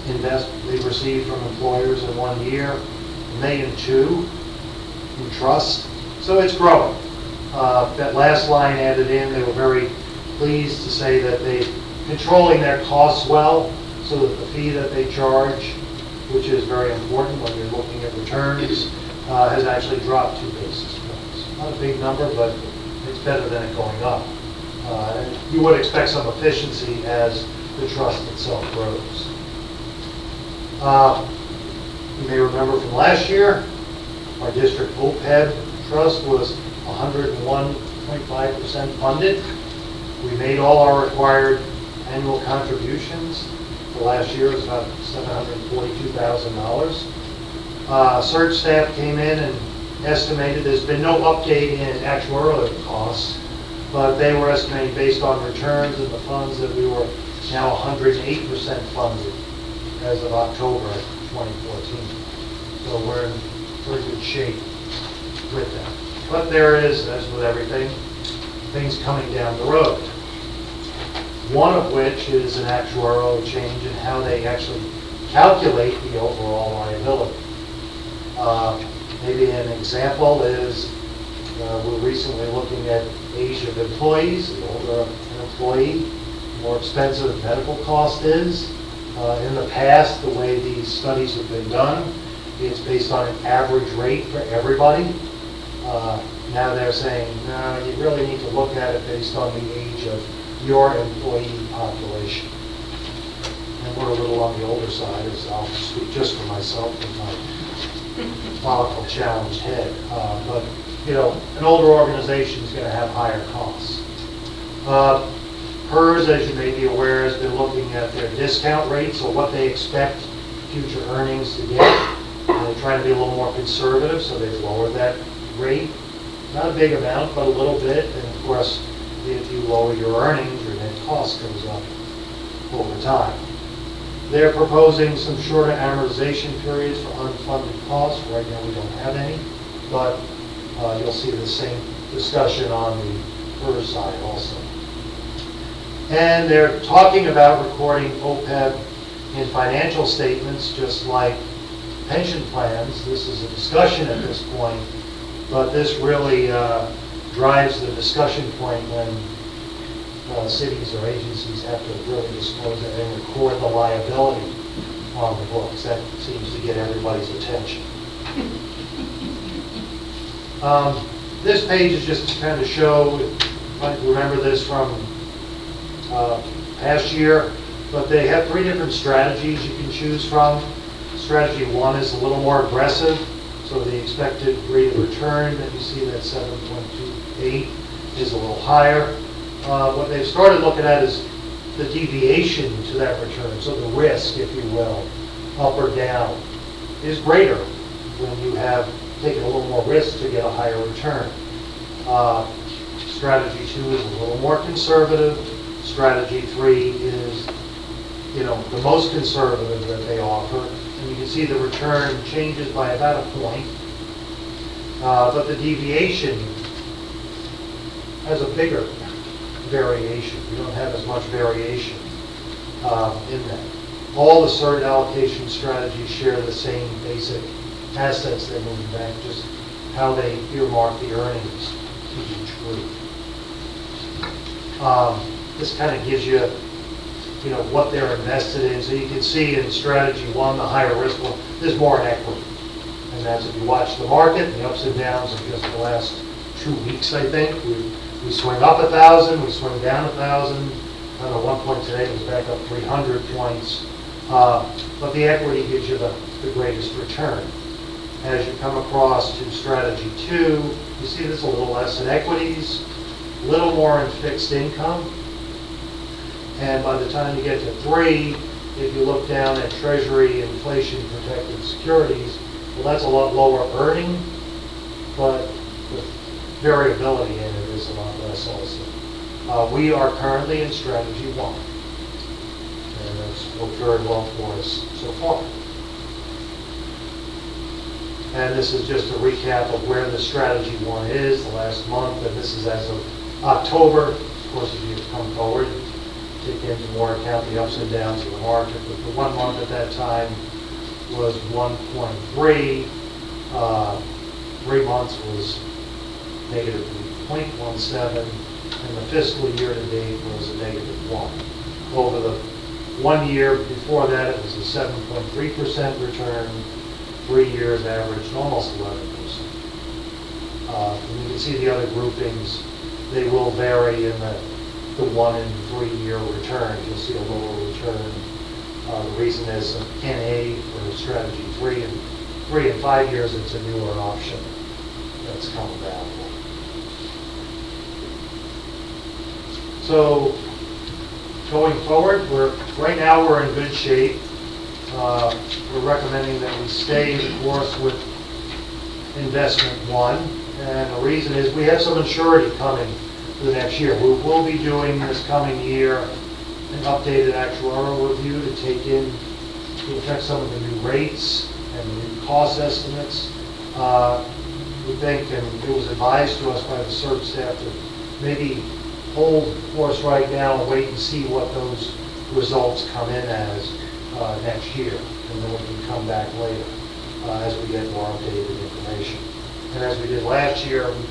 invest they've received from employers in 1 year, $1.2 million in trust. So it's growing. That last line added in, they were very pleased to say that they're controlling their costs well, so that the fee that they charge, which is very important when you're looking at returns, has actually dropped 2 basis points. Not a big number, but it's better than it going up. And you would expect some efficiency as the trust itself grows. You may remember from last year, our district OPEB trust was 101.5% funded. We made all our required annual contributions. For last year, it was about $742,000. Search staff came in and estimated, there's been no update in actuarial costs, but they were estimating based on returns and the funds that we were now 108% funded as of October 2014. So we're in pretty good shape with that. But there is, as with everything, things coming down the road. One of which is an actuarial change in how they actually calculate the overall liability. Maybe an example is we're recently looking at age of employees. The older an employee, the more expensive medical cost is. In the past, the way these studies have been done, it's based on an average rate for everybody. Now they're saying, no, you really need to look at it based on the age of your employee population. And we're a little on the older side, as I'll speak just for myself and my volatile, challenged head. But, you know, an older organization is going to have higher costs. PERS, as you may be aware, has been looking at their discount rates, or what they expect future earnings to get. And they're trying to be a little more conservative, so they've lowered that rate. Not a big amount, but a little bit. And of course, if you lower your earnings, your net cost goes up over time. They're proposing some shorter amortization periods for unfunded costs. Right now, we don't have any, but you'll see the same discussion on the PERS side also. And they're talking about recording OPEB in financial statements, just like pension plans. This is a discussion at this point, but this really drives the discussion point when cities or agencies have to really disclose it and record the liability on the books. That seems to get everybody's attention. This page is just to kind of show, you might remember this from past year, but they have 3 different strategies you can choose from. Strategy 1 is a little more aggressive, so the expected rate of return that you see, that 7.28, is a little higher. What they've started looking at is the deviation to that return, so the risk, if you will, up or down, is greater when you have taken a little more risk to get a higher return. Strategy 2 is a little more conservative. Strategy 3 is, you know, the most conservative that they offer. And you can see the return changes by about a point. But the deviation has a bigger variation. You don't have as much variation in that. All the certain allocation strategies share the same basic assets they're moving back, just how they earmark the earnings to each group. This kind of gives you, you know, what they're invested in. So you can see in strategy 1, the higher risk one, there's more in equity. And that's if you watch the market, the ups and downs of just the last 2 weeks, I think. We swing up 1,000, we swing down 1,000. I don't know, one point today it was back up 300 points. But the equity gives you the greatest return. As you come across to strategy 2, you see there's a little less in equities, a little more in fixed income. And by the time you get to 3, if you look down at Treasury inflation protected securities, well, that's a lot lower earning, but the variability in it is a lot less also. We are currently in strategy 1, and that's worked very well for us so far. And this is just a recap of where the strategy 1 is the last month, and this is as of October. Of course, if you come forward, take into more account the ups and downs of the market, but the 1 month at that time was 1.3. 3 months was negative 0.17, and the fiscal year to date was a negative 1. Over the 1 year before that, it was a 7.3% return. 3 years averaged almost 11%. And you can see the other groupings, they will vary in the 1 and 3 year returns. You'll see a lower return. The reason is NA for strategy 3 and 5 years, it's a newer option that's come available. So going forward, right now we're in good shape. We're recommending that we stay the course with investment 1. And the reason is we have some maturity coming for the next year. We will be doing this coming year an updated actuarial review to take into effect some of the new rates and the new cost estimates. We think, and it was advised to us by the CERB staff, to maybe hold course right now and wait and see what those results come in as next year, and then we can come back later as we get more updated information. And as we did last year, we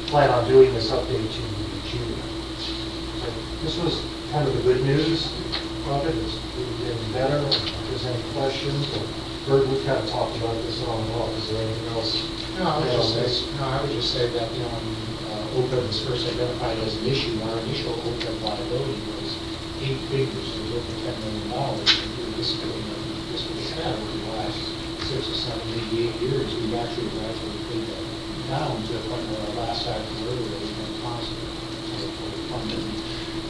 plan on doing this update to you each year. So this was kind of the good news of it. It's getting better. If there's any questions, or Bert, we've kind of talked about this on and off. Is there anything else? No, I would just say that, you know, when OPEB was first identified as an issue, our initial OPEB liability was 8 figures, it was over $10 million. And we were anticipating that this would have over the last 76 or 78 years, we've actually gradually paid that down to the point where our last actuarial has been positive. For the fund.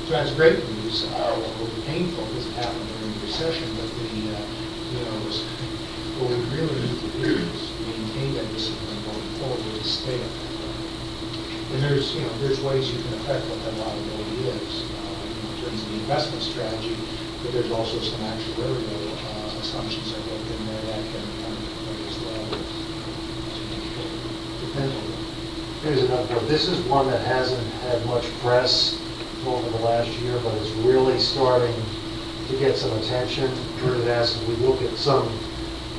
So that's great news. What was painful, this happened during the recession, but what we really need to do is maintain that discipline going forward to stay at that level. And there's ways you can affect what that liability is, in terms of the investment strategy, but there's also some actuarial assumptions that go in there that can come into play as well. Depends on Here's another one. This is one that hasn't had much press over the last year, but it's really starting to get some attention. As we look at some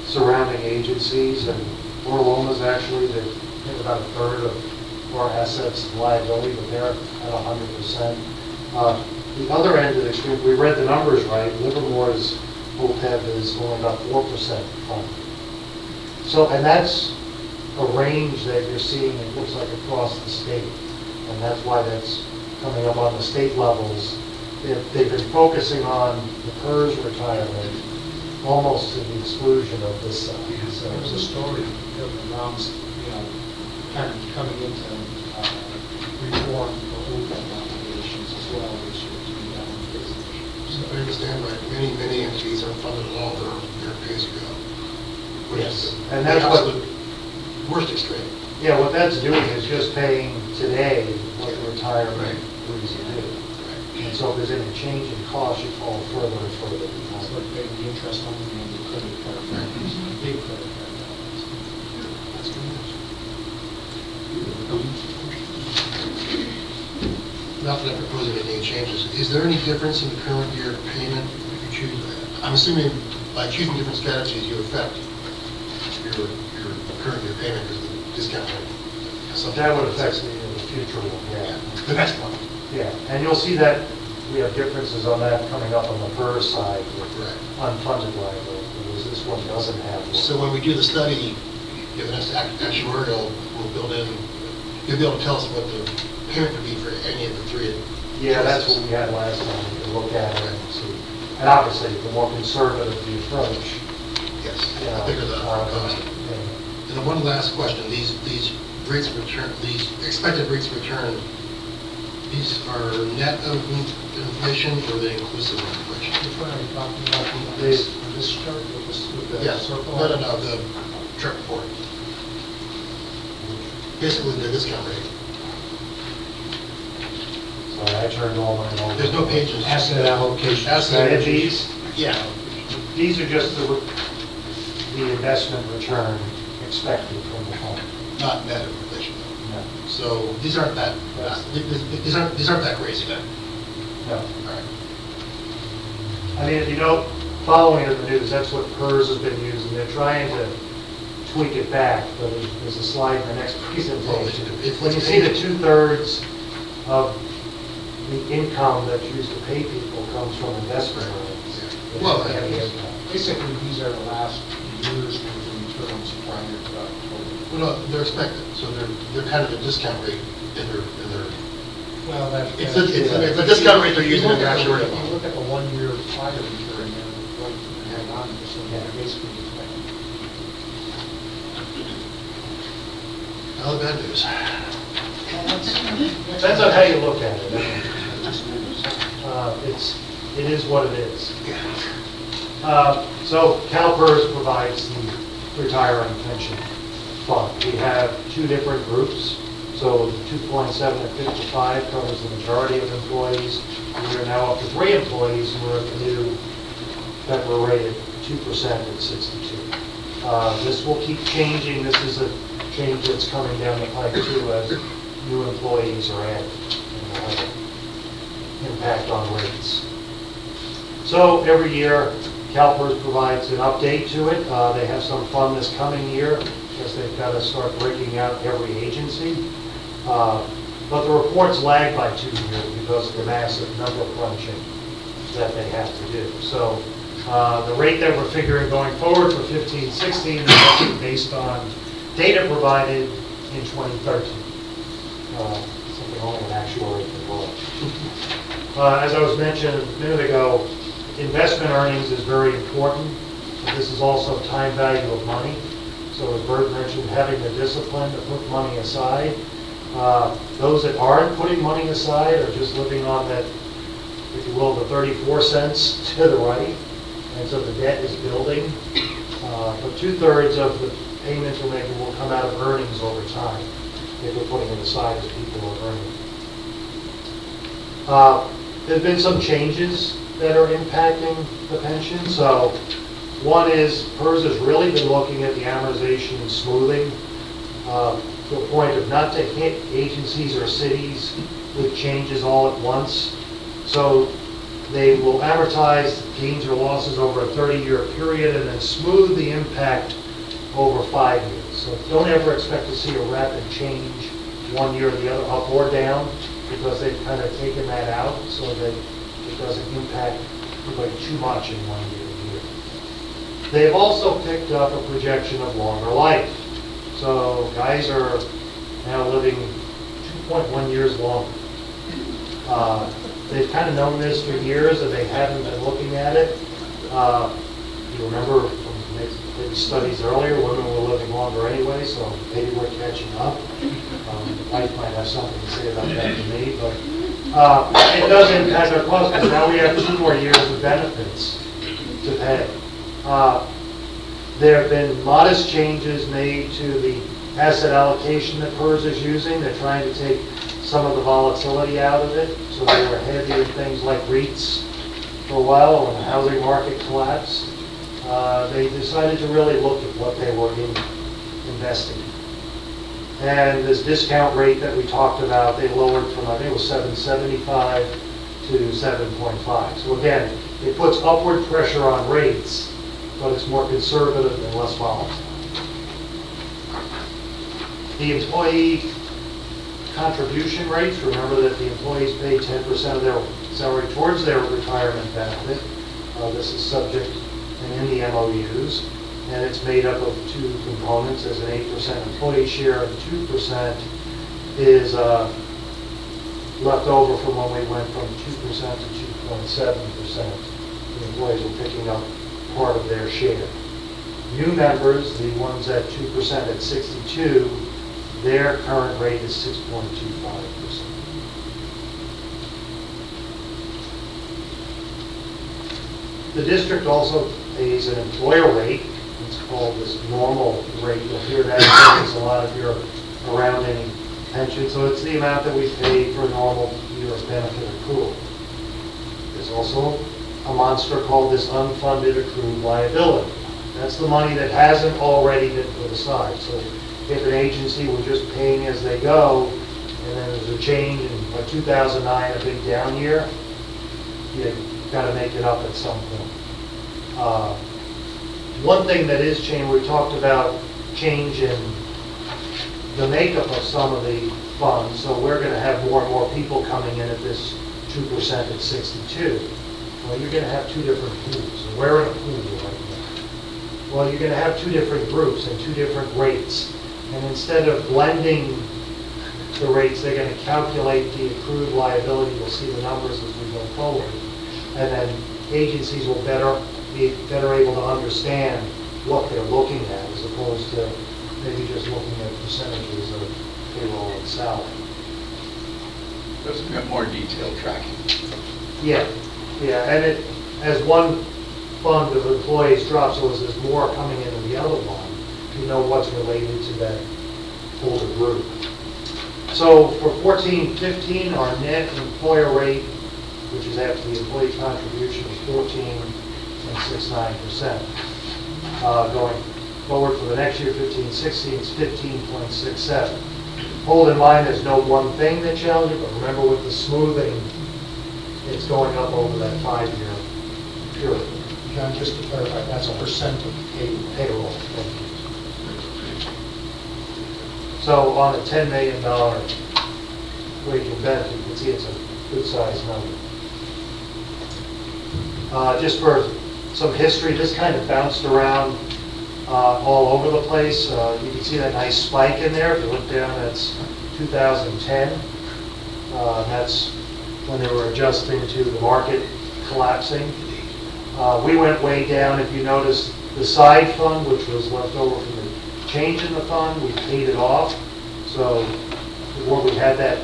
surrounding agencies, and Orloma's actually, they have about a third of our assets and liability, but they're at 100%. The other end of the extreme, we read the numbers right, Livermore's OPEB is only about 4% funded. So, and that's a range that you're seeing, it looks like across the state, and that's why that's coming up on the state levels. They've been focusing on the PERS retirement almost to the exclusion of this side. So there's a story around, kind of coming into reform for OPEB obligations as well this year to be done in business. So if I understand right, many entities aren't funded at all, they're pay-as-you-go. Yes, and that's what the worst extreme. Yeah, what that's doing is just paying today what the retirement agrees to do. And so if there's any change in cost, you fall further and further It's behind. like paying the interest on the credit card, big credit card balance. That's good news. Not that I'm proposing any changes, is there any difference in the current year payment if you choose? I'm assuming by choosing different strategies, you affect your current year payment because of the discount rate. So That would affect the future one, yeah. the next one. Yeah, and you'll see that we have differences on that coming up on the PERS side with Right. unfunded liability, because this one doesn't have one. So when we do the study, the next actuarial will build in, you'll be able to tell us what the payment would be for any of the three. Yeah, that's what we had last time, we can look at it and see. And obviously, the more conservative the approach, Yes, you know. the bigger the cost. yeah. And then one last question, these rates of return, these expected rates of return, these are net of inflation or are they inclusive of inflation? Which one are you talking about, on this chart with the Yes, circle? no, the chart report. Basically, the discount rate. Sorry, I turned all mine over. There's no pages. Asset allocation Strategies, Yeah, these are just the investment return expected from the fund. not net of inflation though. No, So these aren't that, these aren't that crazy then. no. All right. I mean, if you don't, following in the news, that's what PERS has been using. They're trying to tweak it back, but there's a slide in the next presentation. When you see the 2/3 of the income that's used to pay people comes from investment earnings. Well, It's heavy income. Basically, these are the last year's worth of returns prior to October. Well, no, they're expected, so they're kind of a discount rate in their, Well, that's. it's a discount rate they're using in their actuarial If you model. look at the 1 year prior return, you're right, hang on, so they're basically expecting. All the bad news. Depends on how you look at it. It is what it is. So CalPERS provides the retirement pension fund. We have two different groups. So 2.7 and 55 covers the majority of employees. We are now up to 3 employees, and we're at the new federal rate at 2% at 62. This will keep changing. This is a change that's coming down the pipe too as new employees are added, and will have an impact on rates. So every year, CalPERS provides an update to it. They have some fun this coming year, because they've got to start breaking out every agency. But the reports lag by 2 years because of the massive number crunching that they have to do. So the rate that we're figuring going forward for 15-16 is actually based on data provided in 2013. Something only an actuary can work. As I was mentioning a minute ago, investment earnings is very important. but this is also time value of money. So as Bert mentioned, having the discipline to put money aside. Those that aren't putting money aside are just living on that, if you will, the 34 cents to the right, and so the debt is building. But 2/3 of the payments we're making will come out of earnings over time, if we're putting it aside as people are earning. There's been some changes that are impacting the pension. So one is, PERS has really been looking at the amortization and smoothing to a point of not to hit agencies or cities with changes all at once. So they will amortize gains or losses over a 30-year period and then smooth the impact over 5 years. So don't ever expect to see a rapid change one year or the other, up or down, because they've kind of taken that out so that it doesn't impact everybody too much in 1 year to year. They have also picked up a projection of longer life. So guys are now living 2.1 years longer. They've kind of known this for years and they haven't been looking at it. You remember from maybe studies earlier, women were living longer anyway, so maybe we're catching up. Wife might have something to say about that to me, but it does impact our costs because now we have 2 more years of benefits to pay. There have been modest changes made to the asset allocation that PERS is using. They're trying to take some of the volatility out of it. So they were heavy in things like REITs for a while when the housing market collapsed. They decided to really look at what they were investing in. And this discount rate that we talked about, they lowered from, I think it was 7.75 to 7.5. So again, it puts upward pressure on rates, but it's more conservative and less volatile. The employee contribution rates, remember that the employees pay 10% of their salary towards their retirement benefit. This is subject and in the MOUs, and it's made up of 2 components. There's an 8% employee share, and 2% is left over from when we went from 2% to 2.7%. The employees are picking up part of their share. New members, the ones at 2% at 62, their current rate is 6.25%. The district also pays an employer rate. It's called this normal rate. You'll hear that in a lot if you're around any pension. So it's the amount that we pay for a normal year's benefit accrual. There's also a monster called this unfunded accrued liability. That's the money that hasn't already been put aside. So if an agency were just paying as they go, and then there's a change in like 2009, a big down year, you got to make it up at some point. One thing that is changed, we talked about change in the makeup of some of the funds. So we're going to have more and more people coming in at this 2% at 62. Well, you're going to have 2 different pools. And we're in a pool right now. Well, you're going to have 2 different groups and 2 different rates. And instead of blending the rates, they're going to calculate the accrued liability. You'll see the numbers as we go forward. And then agencies will be better able to understand what they're looking at as opposed to maybe just looking at percentages of payroll and salary. There's a bit more detailed tracking. Yeah, and it, as one fund of employees drops, so as there's more coming into the other one, you know what's related to that older group. So for 14-15, our net employer rate, which is after the employee contribution, is 14.69%. Going forward for the next year, 15-16, it's 15.67. Hold in mind, there's no one thing that challenges, but remember with the smoothing, it's going up over that 5-year period. John, just to clarify, that's a percent of Payroll. So on a $10 million wage and benefit, you can see it's a good-sized number. Just for some history, this kind of bounced around all over the place. You can see that nice spike in there. If you look down, that's 2010. That's when they were adjusting to the market collapsing. We went way down. If you notice, The side fund, which was left over from the change in the fund, we paid it off. So before we had that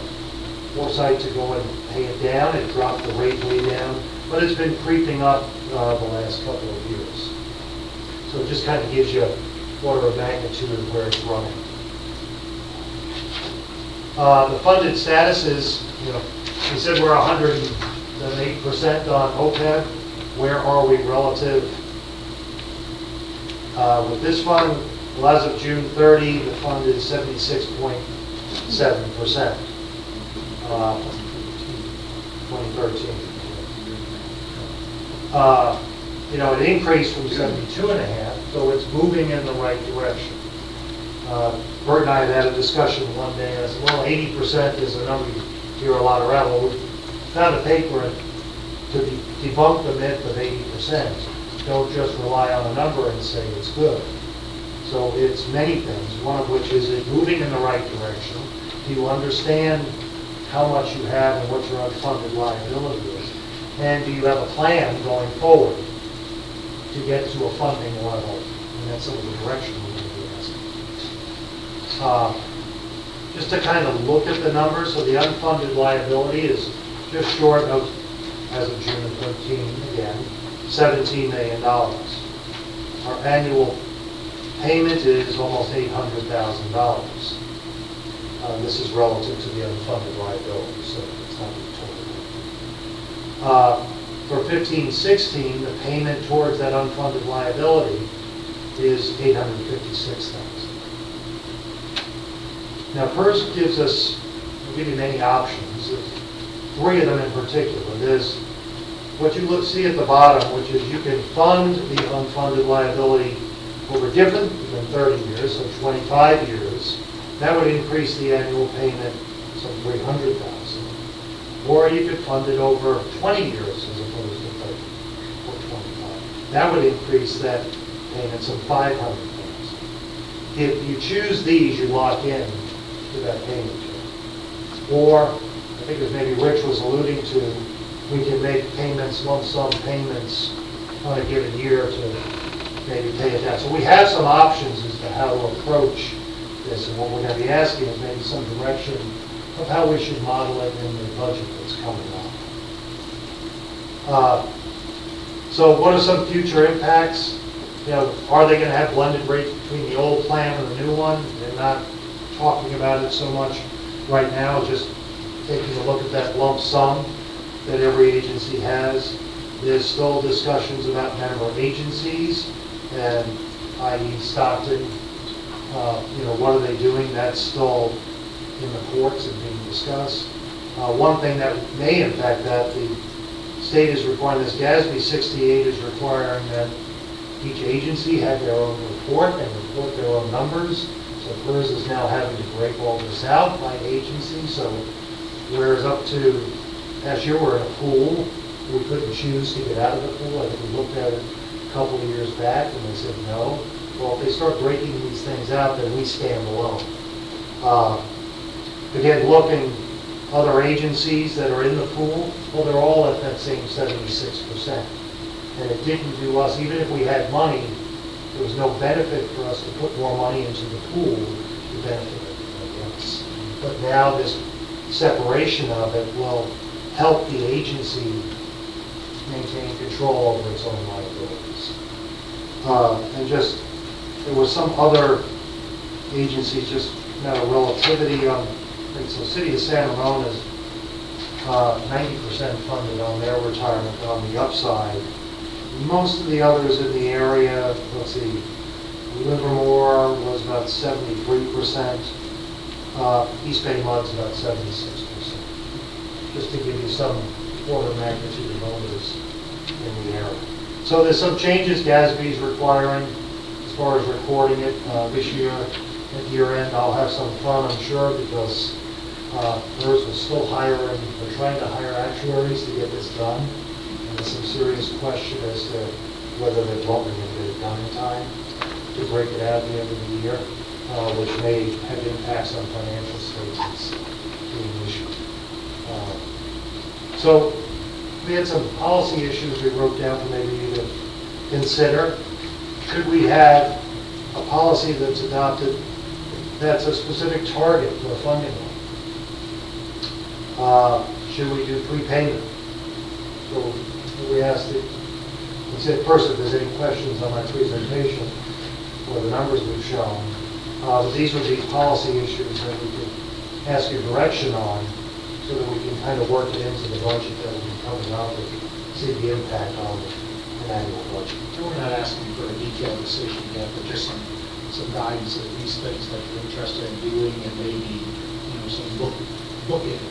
foresight to go and pay it down, it dropped the rate way down, but it's been creeping up the last couple of years. So it just kind of gives you an order of magnitude of where it's running. The funded status is, we said we're 108% on OPEB. Where are we relative? With this fund, well, as of June 30, the fund is 76.7%. 2013. It increased from 72.5, so it's moving in the right direction. Bert and I had a discussion one day, and I said, well, 80% is a number you hear a lot around. Well, we found a paper to debunk the myth of 80%. Don't just rely on a number and say it's good. So it's many things, one of which is it moving in the right direction. Do you understand how much you have and what your unfunded liability is? And do you have a plan going forward to get to a funding level? And that's sort of the direction we're going to be asking. Just to kind of look at the numbers, so the unfunded liability is just short of, as of June 13, again, $17 million. Our annual payment is almost $800,000. This is relative to the unfunded liability, so it's not the total. For 15-16, the payment towards that unfunded liability is $856,000. Now, PERS gives us, we'll give you many options. There's three of them in particular. There's what you see at the bottom, which is you can fund the unfunded liability over different than 30 years, so 25 years. That would increase the annual payment some $300,000. Or you could fund it over 20 years as opposed to 30 or 25. That would increase that payment some $500,000. If you choose these, you lock in to that payment term. Or, I think as maybe Rich was alluding to, we can make payments, lump sum payments on a given year to maybe pay it down. So we have some options as to how to approach this, and what we're going to be asking is maybe some direction of how we should model it in the budget that's coming up. So what are some future impacts? Are they going to have blended rates between the old plan and the new one? They're not talking about it so much right now, just taking a look at that lump sum that every agency has. There's still discussions about member agencies, and i.e. Stockton, what are they doing? That's still in the courts and being discussed. One thing that may impact that, the state is requiring this, GASB 68 is requiring that each agency have their own report and report their own numbers. So PERS is now having to break all this out by agency. So whereas up to last year we're in a pool, we couldn't choose to get out of the pool. I think we looked at it a couple of years back and they said no. Well, if they start breaking these things out, then we stand alone. Again, looking other agencies that are in the pool, well, they're all at that same 76%. And it didn't do us, even if we had money, there was no benefit for us to put more money into the pool to benefit us. But now this separation of it will help the agency maintain control over its own liabilities. And just, there was some other agencies, just relativity on, so City of Santa Ramona is 90% funded on their retirement on the upside. Most of the others in the area, let's see, Livermore was about 73%, East Bay Mud's about 76%. Just to give you some order of magnitude of numbers in the area. So there's some changes GASB is requiring as far as recording it this year. At year end, I'll have some fun, I'm sure, because PERS was still hiring, they're trying to hire actuaries to get this done. And there's some serious question as to whether they're going to get it done in time to break it out at the end of the year, which may have impacts on financial statements being issued. So we had some policy issues we wrote down for maybe you to consider. could we have a policy that's adopted that's a specific target for a funding line? Should we do prepayment? So we asked the, let's say first if there's any questions on my presentation or the numbers we've shown. But these would be policy issues that we could ask your direction on so that we can kind of work it into the budget that will be coming out and see the impact on an annual budget. And we're not asking for a detailed decision yet, but just some guidance of these things that you're interested in doing and maybe, some bookends,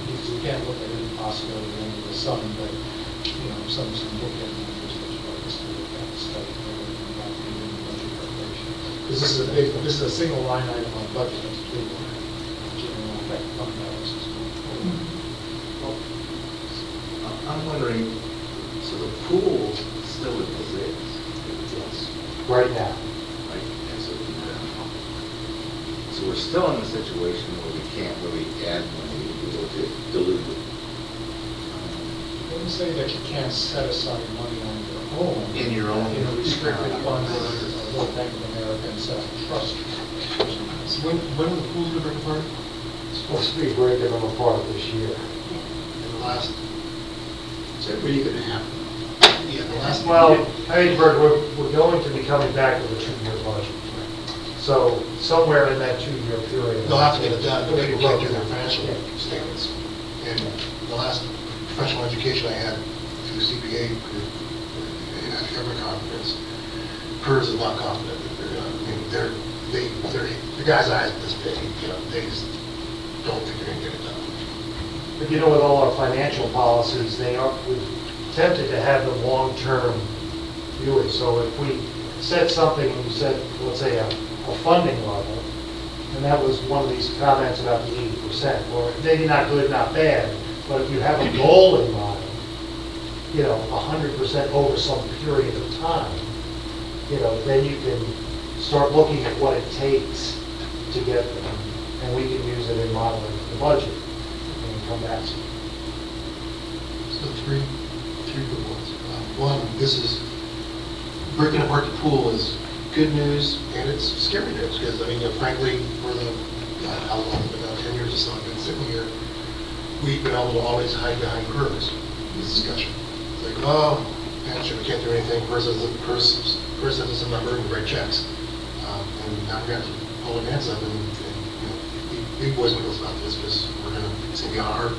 because we can't look at any possibility under the sun, but, some bookend numbers that you'd like us to look at, study, about doing the budget preparation. Because this is a single line item on budget, that's a big one. General effect fund balance as well. I'm wondering, so the pool still exists? Yes. Right now. Right, and so we're still in a situation where we can't really add money to dilute it. I wouldn't say that you can't set aside money on your own. In your own In a restricted fund or Bank of America and set up a trust. So when are the pools going to break apart? It's supposed to be breaking them apart this year. In the last, is that really going to happen? Yeah, the last. Well, Heidelberg, we're going to be coming back with a 2-year budget. So somewhere in that 2-year period. They'll have to get it done, but people can't do their financial statements. And the last professional education I had through CPA group in a government conference, PERS is not confident. The guy's eyes are this big, they just don't think they're going to get it done. But with all our financial policies, we've attempted to have them long-term viewing. So if we said something, and we said, let's say a funding level, and that was one of these comments about the 80%, or maybe not good, not bad, but if you have a goal in mind, 100% over some period of time, then you can start looking at what it takes to get them, and we can use it in modeling the budget and come back to it. So three good ones. One, this is, breaking apart the pool is good news, and it's scary news, because, frankly, for how long, about 10 years or so I've been sitting here, we've been able to always hide behind PERS, this discussion. It's like, oh, pension, we can't do anything, PERS says it's a number, and we write checks. And now we're going to pull our hands up and be big boys and girls about this, because we're going to, it's going to be on our,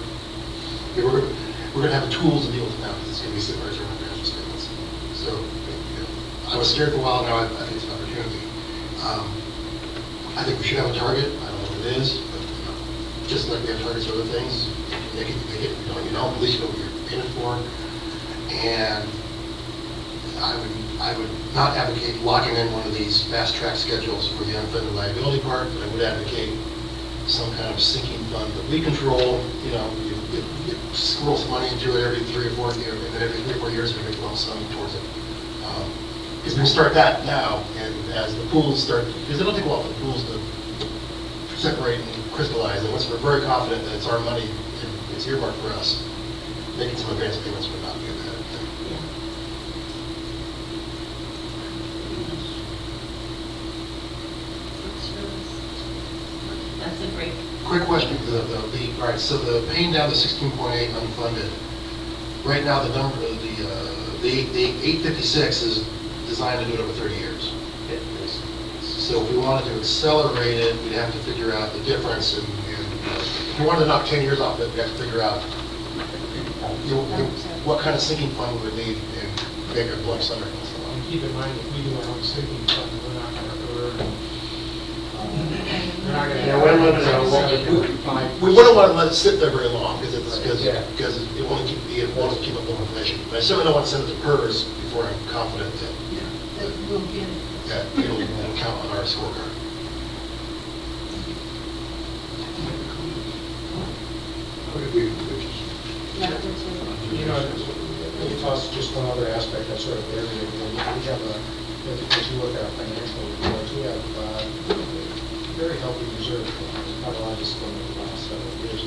we're going to have the tools to deal with it now, because it's going to be sitting right there in our financial statements. So, I was scared for a while, now I think it's an opportunity. I think we should have a target, I don't know what it is, but just like we have targets for other things, make it, you don't, at least you know what you're paying for. And I would not advocate locking in one of these fast track schedules for the unfunded liability part, but I would advocate some kind of sinking fund that we control, you squirrel some money into it every 3 or 4 years, and then every 3 or 4 years we make a lump sum towards it. Because we'll start that now, and as the pools start, because it'll take a while for the pools to separate and crystallize, and once we're very confident that it's our money, and it's earmarked for us, making some advance payments would not be a bad thing. That's a great. Quick question, all right, so the paying down the 16.8 unfunded, right now the number, the 856 is designed to do it over 30 years. So if we wanted to accelerate it, we'd have to figure out the difference, and if we wanted to knock 10 years off it, we'd have to figure out what kind of sinking fund we would need and make a lump sum. And keep in mind, if we do our own sinking fund, we're not going to earn, we're not going to have. we're limited on what we do. We wouldn't want to let it sit there very long, because it won't keep up with inflation. But I certainly don't want to send it to PERS before I'm confident that We'll get it. it'll count on our scorecard. Let me toss just one other aspect that's sort of buried. We have as you look at our financial reports, we have very healthy reserve funds, not a lot of spend in the last several years.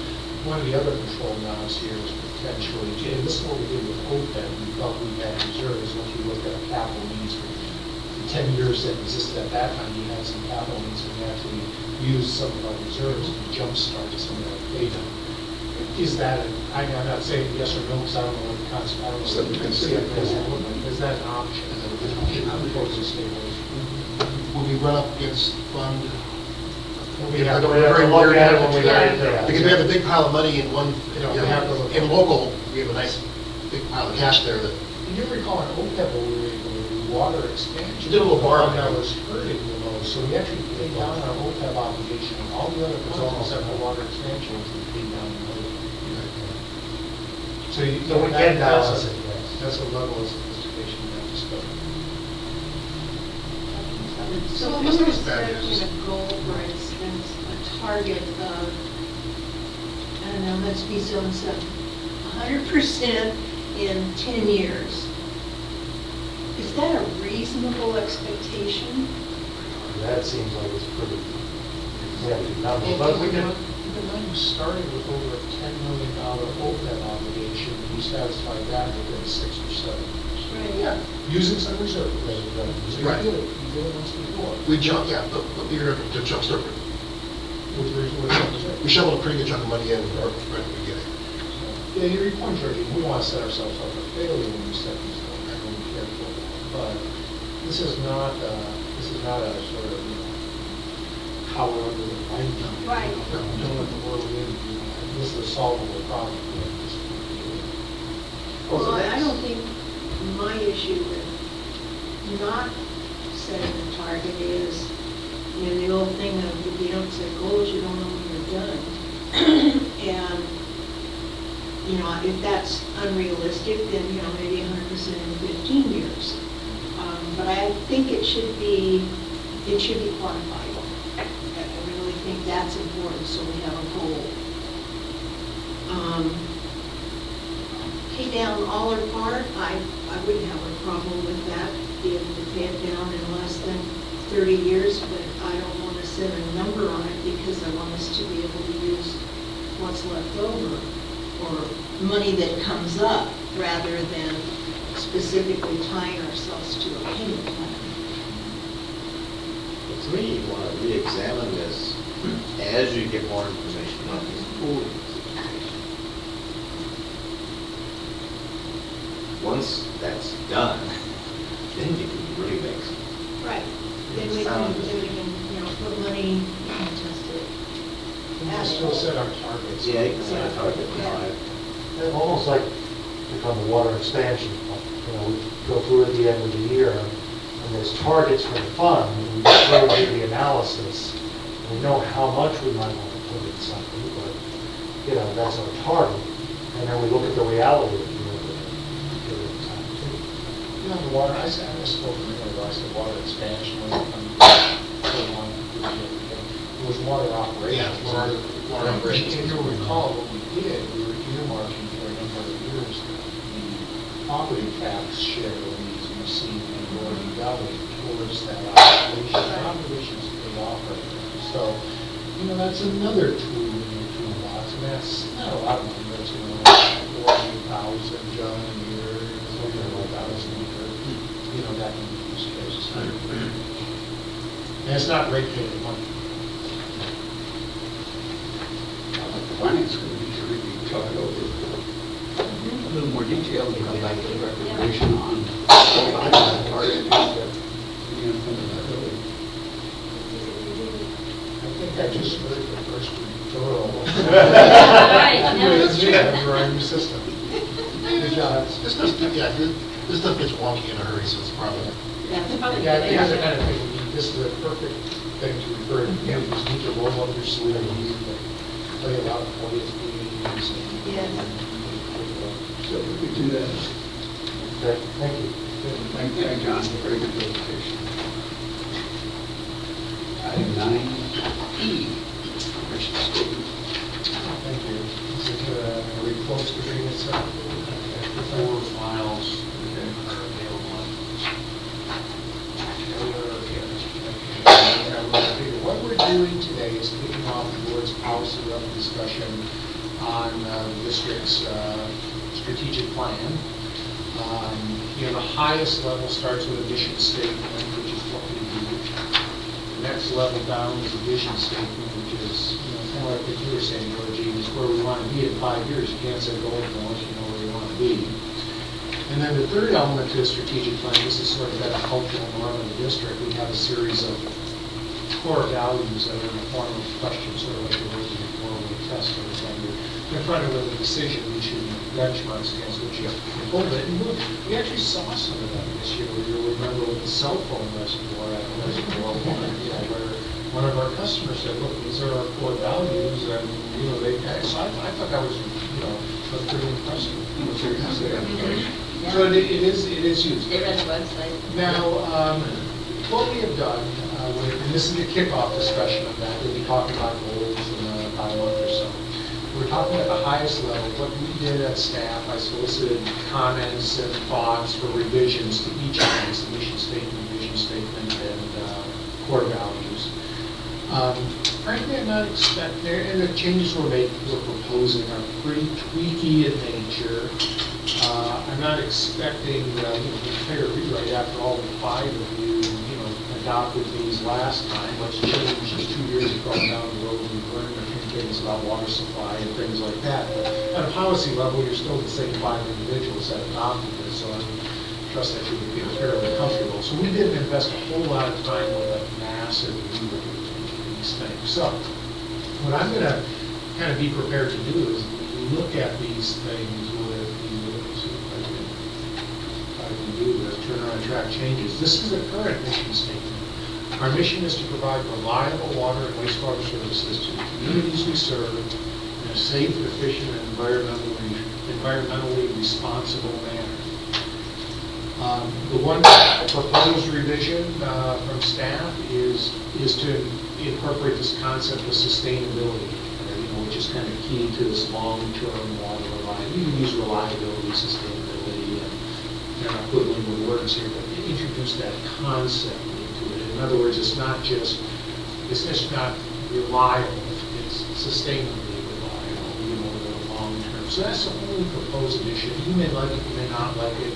One of the other control knobs here is potentially, and this is what we did with OPEB, we felt we had reserves once we looked at our capital needs for the 10 years that existed at that time, we had some capital needs, and we actually used some of our reserves to jumpstart some of that data. Is that, I'm not saying yes or no, because I don't know what the concept, I don't know. Something to consider. Is that an option? I'm opposed to stabilization. Will we run up against fund? We have to look at it when we get into Because we have a big pile of money in one, We have to look. in local, we have a nice big pile of cash there that, You recall in OPEB, when we were able to do water expansion. We did a little borrowing. That was hurting the most, so we actually paid down our OPEB obligation. All the other components except for water expansion, which we paid down in later. So you, So we can balance it, that's a level of sophistication you have to spend. So Well, if we're most of that is- setting a goal, for instance, a target of, I don't know, let's be so and so, 100% in 10 years. Is that a reasonable expectation? That seems like it's pretty, yeah, number, Well, but we can, even when you started with over a $10 million OPEB obligation, you satisfied that within 6 or 7 years. Yeah, using some reserve. So you Right. did it once before. we jump, yeah, but we were able to jumpstart. With reserve. We shoveled a pretty good chunk of money in right at the beginning. Yeah, your point, Georgie, we want to set ourselves up for failure when we set these goals, and we care for that. But this is not a sort of, power under the right now. Right. Don't let the world in, this is a solvable problem. Well, I don't think my issue with not setting a target is, the old thing of if you don't set goals, you don't know when you're done. And, if that's unrealistic, then, maybe 100% in 15 years. But I think it should be quantified. I really think that's important, so we have a goal. Pay down all or part, I wouldn't have a problem with that, be able to pay it down in less than 30 years, but I don't want to set a number on it because I want us to be able to use what's left over or money that comes up rather than specifically tying ourselves to a payment plan. But to me, you want to re-examine this as you get more information about these pooling situations. Once that's done, then you can really make some. Right. Then we can, put money into it. We can still set our targets. Yeah, you can set a target. it's almost like become the water expansion. We go through at the end of the year, and there's targets for the fund, and we go through the analysis. We know how much we might want to put in something, but, that's our target. And then we look at the reality of it. The water, I said, I spoke to you, I said water expansion was it was water operation. Yeah, water operations. If you recall what we did, we were earmarking for a number of years the property tax share of these, Messina and Gordon Valley towards that operation. The operations paid off right there. So, that's another tool in your toolbox, and that's not a lot of money, that's, 40,000 gallon a year, something like that, a year. That can be used cases. And it's not rate paying money. The finance committee should really talk it over a little more detail and come back to the recommendation on target. I think I just heard the first referral. Right, We're our new system. Good job. This stuff gets wonky in a hurry, so it's probably. That's probably Yeah, I good. think that's the kind of thing, this is a perfect thing to refer to. You just need to roll up your sleeve and you play a lot of audience meetings. Yes. So we could do that. Okay, thank you. Thank you, John, very good presentation. Item 9E, commission statement. Thank you. Is it, are we close to being accepted? 4 files are available. What we're doing today is kicking off the board's policy level discussion on the district's strategic plan. The highest level starts with a mission statement, which is next level down is a vision statement, which is, kind of like what you were saying, Georgie, is where we want to be in 5 years. You can't set goals unless you know where you want to be. And then the third element to the strategic plan, this is sort of that cultural norm of the district. We have a series of core values that are in the form of questions, sort of like the word before we test or something. Confronted with a decision, we should benchmarks against which you have to hold it. And look, we actually saw some of that this year. You'll remember with the cell phone reservoir at Reservoir One, where one of our customers said, look, these are our core values, and, they, so I thought that was, was pretty impressive. So it is used. They read the website. Now, what we have done, and this is the kickoff discussion of that, we'll be talking about goals in about a month or so. We're talking at the highest level. What we did at staff, I solicited comments and thoughts for revisions to each of these, the mission statement, vision statement, and core values. Frankly, I'm not expecting, and the changes we're proposing are pretty tweaky in nature. I'm not expecting the entire rewrite after all 5 of you, adopted these last time. What's changed is 2 years ago down the road, we've learned a few things about water supply and things like that. But at a policy level, you're still the same 5 individuals that adopted this, so I trust that you would feel fairly comfortable. So we didn't invest a whole lot of time with a massive rewrite of these things. So what I'm going to kind of be prepared to do is look at these things with turn around track changes. This is the current mission statement. Our mission is to provide reliable water and wastewater services to the communities we serve in a safe, efficient, and environmentally responsible manner. The one proposed revision from staff is to incorporate this concept of sustainability, which is kind of key to this long-term water reliability. You can use reliability, sustainability, and they're not quibbling with words here, but introduce that concept into it. In other words, it's just not reliable, it's sustainably reliable, over the long term. So that's the only proposed initiative. You may like it, you may not like it.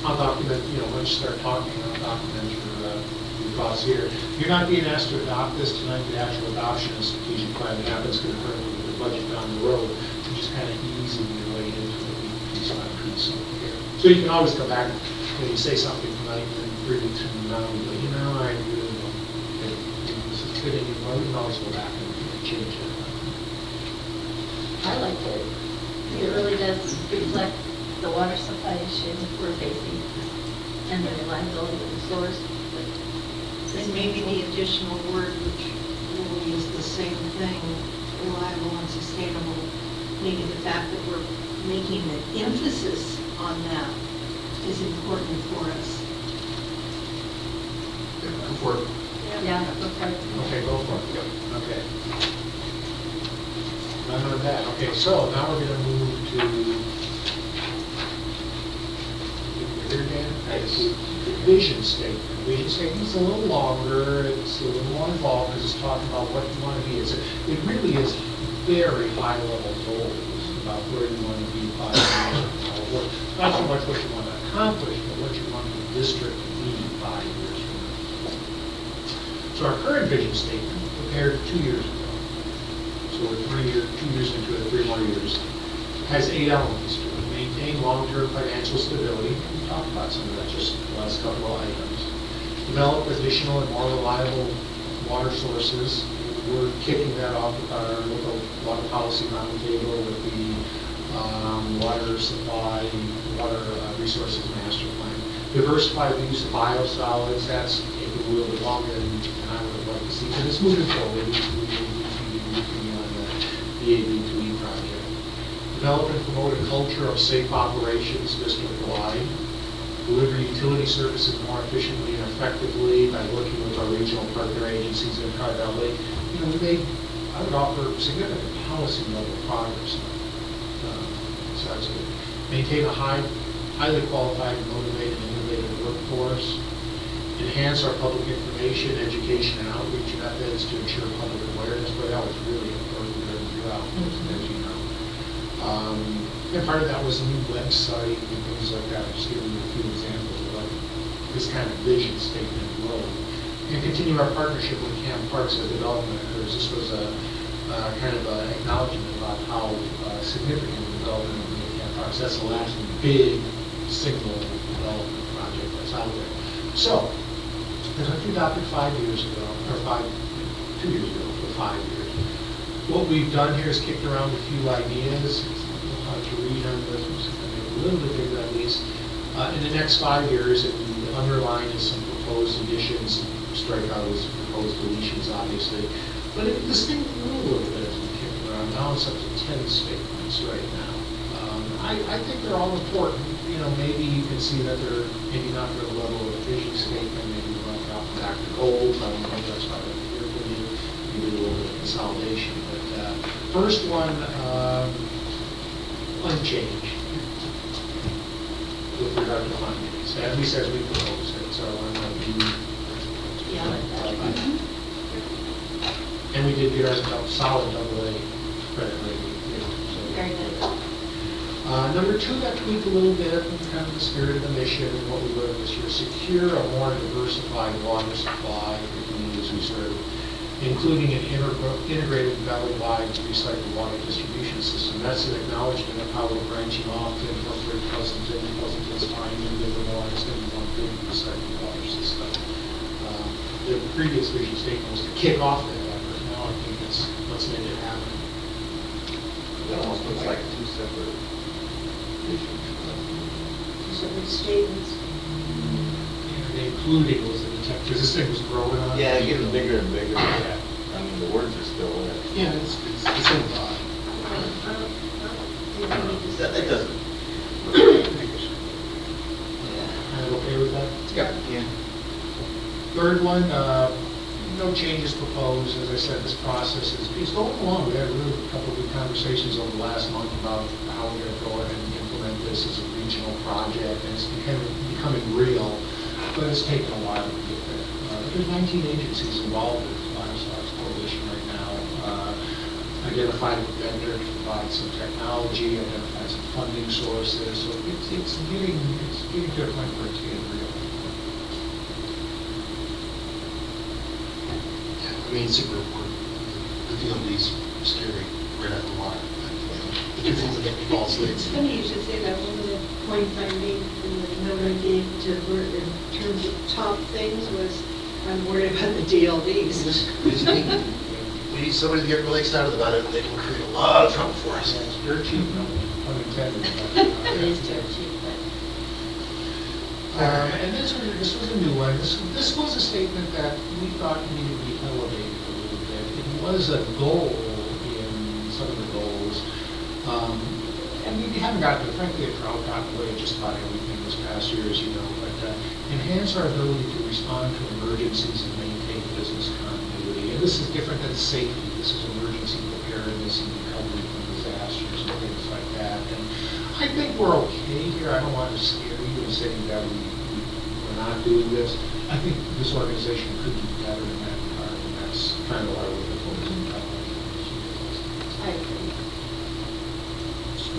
I'll document, once you start talking, I'll document your thoughts here. You're not being asked to adopt this tonight. The actual adoption of strategic plan happens concurrently with the budget down the road. You just kind of easing your way into it piece by piece over here. So you can always come back when you say something tonight, and then 3 weeks from now, you go, I really don't. This is good, and you can always go back and change it. I like it. It really does reflect the water supply issue we're facing and the reliability of the source. And maybe the additional word, which really is the same thing, reliable and sustainable, maybe the fact that we're making an emphasis on that is important for us. Go for it. Yeah, go for it. Okay, go for it. Okay. None of that. Okay, so now we're going to move to vision statement. Vision statement is a little longer, it's a little more involved because it's talking about what you want to be. It really is very high-level goals about where you want to be 5 years. Not so much what you want to accomplish, but what you want the district to be 5 years from now. So our current vision statement, prepared 2 years ago, so we're 2 years into it, 3 more years, has 8 elements to it. Maintain long-term financial stability. We talked about some of that, just the last couple of items. Develop additional and more reliable water sources. We're kicking that off with our local water policy roundtable with the water supply, water resources master plan. Diversify the use of biosolids. That's taking a little bit longer than I would like to see, but it's moving forward. We will be working on the AB2E project. Develop and promote a culture of safe operations district-wide. Deliver utility services more efficiently and effectively by working with our regional partner agencies in Tri-Valley. I would offer significant policy level progress. So that's good. Maintain a highly qualified, motivated, and innovative workforce. Enhance our public information, education, and outreach methods to ensure public awareness. But that was really important during the drought, as you know. And part of that was a new website and things like that. I'm just giving you a few examples of what this kind of vision statement will. And continue our partnership with Camp Parks as development occurs. This was a kind of an acknowledgement about how significant the development of the Camp Parks. That's the last big single development project that's out there. So, this was adopted 5 years ago, or 2 years ago, for 5 years. What we've done here is kicked around a few ideas. It's a little hard to read on this, I'm just going to make it a little bit bigger at least. In the next 5 years, and the underline is some proposed additions, strikeout is proposed deletions, obviously. But this thing grew a little bit as we kicked around. Now it's up to 10 statements right now. I think they're all important. You know, maybe you can see that they're maybe not to the level of a vision statement. Maybe we want to drop back to goals. I don't know if that's what I hear from you. Maybe a little bit of consolidation. But first one, unchanged with regard to funding, so at least as we propose it. So I'm going to be. Yeah, I like that. And we did get our solid AA credit rating. So. Very good. Number 2 got tweaked a little bit, kind of the spirit of the mission and what we wrote this year. Secure a more diversified water supply for communities we serve, including an integrated valley-wide recycled water distribution system. That's an acknowledgement of how we're branching off to incorporate Pleasanton. Pleasanton's fine, and Livermore is going to be one big recycled water system. The previous vision statement was to kick off that effort. Now I think let's make it happen. It almost looks like 2 separate visions. Two separate statements. The including was the intent, because this thing was growing on. Yeah, it gets bigger and bigger. Yeah. I mean, the words are still there. Yeah, it's in thought. It doesn't. Am I okay with that? Yeah. Third one, no changes proposed. As I said, this process is going along. We had really a couple of good conversations over the last month about how we're going to go ahead and implement this as a regional project, and it's becoming real, but it's taken a while to get there. There's 19 agencies involved in the Biosolids Coalition right now. Identified a vendor to provide some technology, identified some funding sources, so it's getting to a point where it's getting real. I mean, it's super important. The DLD's scary right out of the water. The 2 things that make me fall asleep. It's funny you should say that. One of the points I made in the note I gave to Bert in terms of top things was, I'm worried about the DLDs. We need somebody to get really excited about it. They will create a lot of trouble for us. It's dirt cheap, no pun intended. It is dirt cheap, but. And this was a new one. This was a statement that we thought needed to be elevated a little bit. It was a goal in some of the goals. And we haven't gotten to, frankly, a drought gotten away just about everything this past year, as you know, but enhance our ability to respond to emergencies and maintain business continuity. And this is different than safety. This is emergency preparedness and recovery from disasters and things like that. And I think we're okay here. I don't want to scare you in saying that we're not doing this. I think this organization could be better in that regard, and that's kind of why we're proposing that. I agree.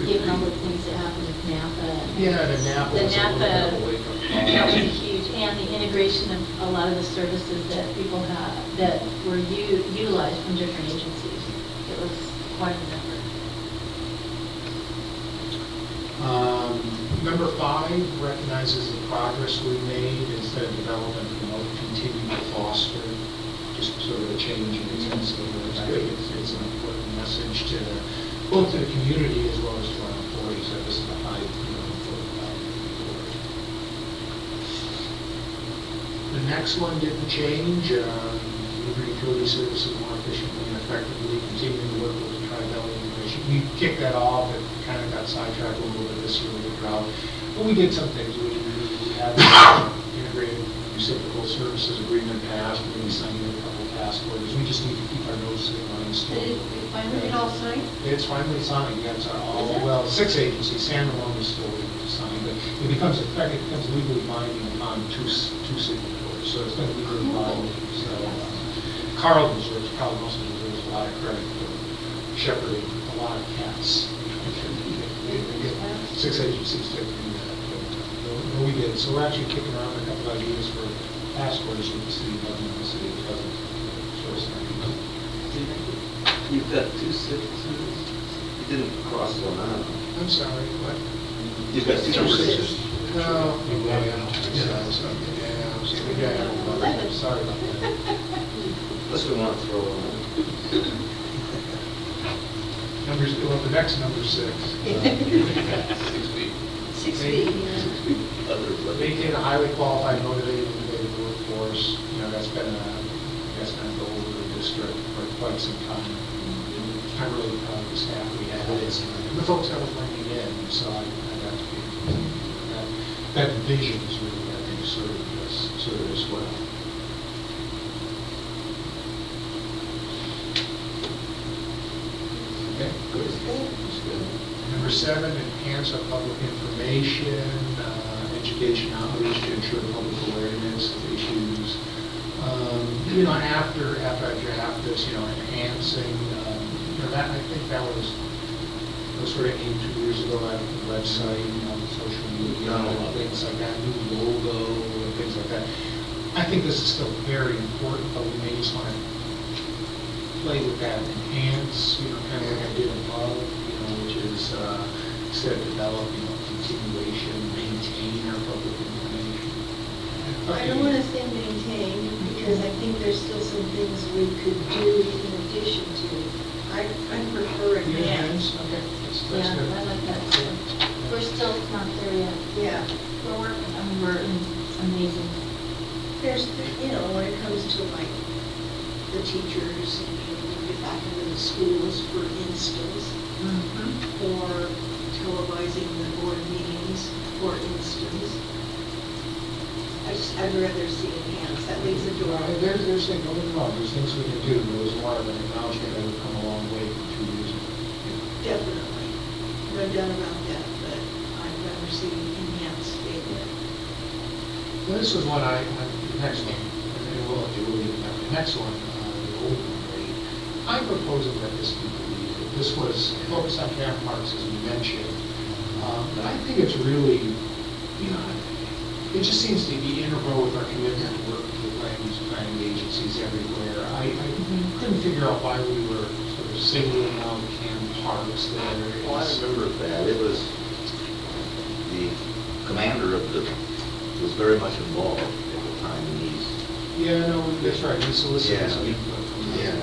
Given all the things that happened with Napa. Yeah, the Napa was a little bit of a wake-up call. That was huge, and the integration of a lot of the services that people have, that were utilized from different agencies. It was quite an effort. Number 5 recognizes the progress we made. Instead of develop and promote, continue to foster, just sort of a change in intensity. I think it's an important message to both to the community as well as to our employees, that this is a high important value for. The next one didn't change. Deliver utility services more efficiently and effectively, continuing to work with the Tri-Valley integration. We kicked that off. It kind of got sidetracked a little bit this year with the drought. But we did some things. We had integrated reciprocal services agreement passed. We're going to be signing a couple task orders. We just need to keep our nose to the Did it finally get all signed? It's finally signed, yeah, it's all, well, 6 agencies, San Ramon is still waiting to sign, but it becomes, in fact, it becomes legally binding upon two signatories, so it's going to be legally binding, so. Carl also deserves a lot of credit for shepherding a lot of cats. 6 agencies did do that, but we did, so we're actually kicking around a couple ideas for task orders with the city government, the city doesn't. You've got 2 6s. You didn't cross one out. I'm sorry, what? You've got 2 6s. No. Yeah, sorry about that. Unless we want to throw one out. Numbers, well, the next number 6. 6 feet. Maintain a highly qualified, motivated, innovative workforce. You know, that's been a goal of the district for quite some time. I'm really proud of the staff we have. And the folks that we're bringing in, so I got to be, that vision is really, I think, served us well. Okay, good. Number 7, enhance our public information, education outreach to ensure public awareness of issues. You know, after I draft this, you know, enhancing, you know, that, I think that was sort of aimed 2 years ago at the website, you know, social media, things like that, new logo, and things like that. I think this is still very important, but we may just want to play with that, enhance, you know, kind of like I did above, you know, which is instead of develop, you know, continuation, maintain our public information. I don't want to say maintain, because I think there's still some things we could do in addition to. I prefer enhance. Okay, that's Yeah, good. I like that too. We're still not there yet. Yeah. We're working, I mean, it's amazing. There's, you know, when it comes to like the teachers, and we get back into the schools, for instance, or televising the board meetings, for instance. I'd rather see enhanced, that leaves the door open. There's things, don't get me wrong, there's things we can do. There was more of an acknowledgement that we've come a long way from 2 years ago. Definitely. No doubt about that, but I'd rather see enhanced statement. Well, this was one the next one, and then we'll leave it. The next one, the old one, rate. I'm proposing that this be deleted. This was focused on camp parks, as we mentioned. But I think it's really, you know, it just seems to be integral with our commitment to work with planning agencies everywhere. I couldn't figure out why we were sort of singling out camp parks there. Well, I remember that. It was, the commander of the, was very much involved at the time in these. Yeah, no, that's right. We solicited Yeah. some input from the. Yeah.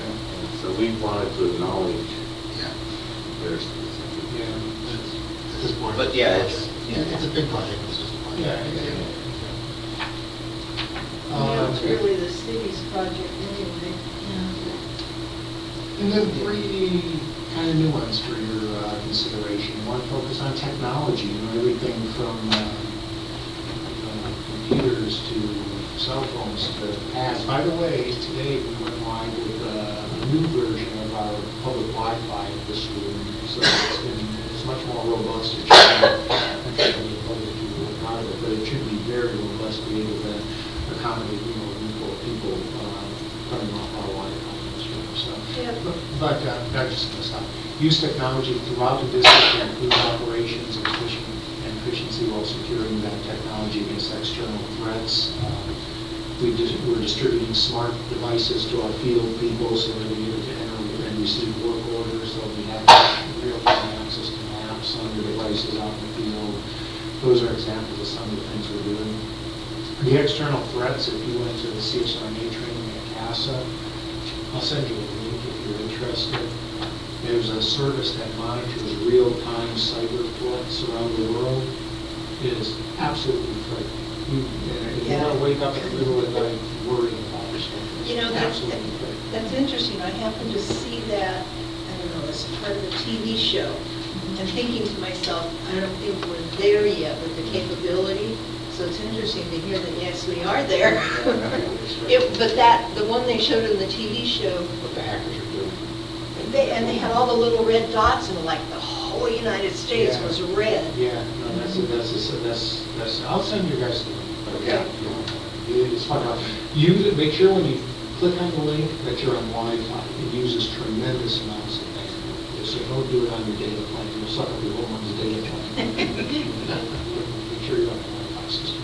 So we wanted to acknowledge their specific. Yeah. At this point. But yeah, it's, It's a big project, it's just a project. Yeah. It's really the city's project anyway. And then 3 kind of new ones for your consideration. One focus on technology, you know, everything from computers to cell phones to pads. By the way, today we went live with a new version of our public Wi-Fi at the school. So it's much more robust. It should be, but it should be very robust, be able to accommodate, you know, a group of people running off our Wi-Fi and this sort of stuff. Yeah. But I'm just going to stop. Use technology throughout the district to improve operations and efficiency while securing that technology against external threats. We're distributing smart devices to our field people so they'll be able to enter and receive work orders. They'll be having real-time access to maps on their devices out in the field. Those are examples of some of the things we're doing. The external threats, if you went to the CSRNA training at CASA, I'll send you a link if you're interested. There's a service that monitors real-time cyber threats around the world. It is absolutely frightening. You want to wake up in the middle of the night worrying about yourself. It's You know, absolutely frightening. that's interesting. I happened to see that, I don't know, as part of a TV show, and thinking to myself, I don't think we're there yet with the capability. So it's interesting to hear that, yes, we are there. But the one they showed in the TV show, What the hackers are doing. they had all the little red dots, and like the whole United States Yeah. was red. Yeah, no, that's, I'll send you guys the link. But Okay. It's fun. Use it, make sure when you click on the link that you're on Wi-Fi. It uses tremendous amounts of bandwidth. So don't do it on your data plan. You'll suck up your whole month's data plan. Make sure you're on the Wi-Fi system.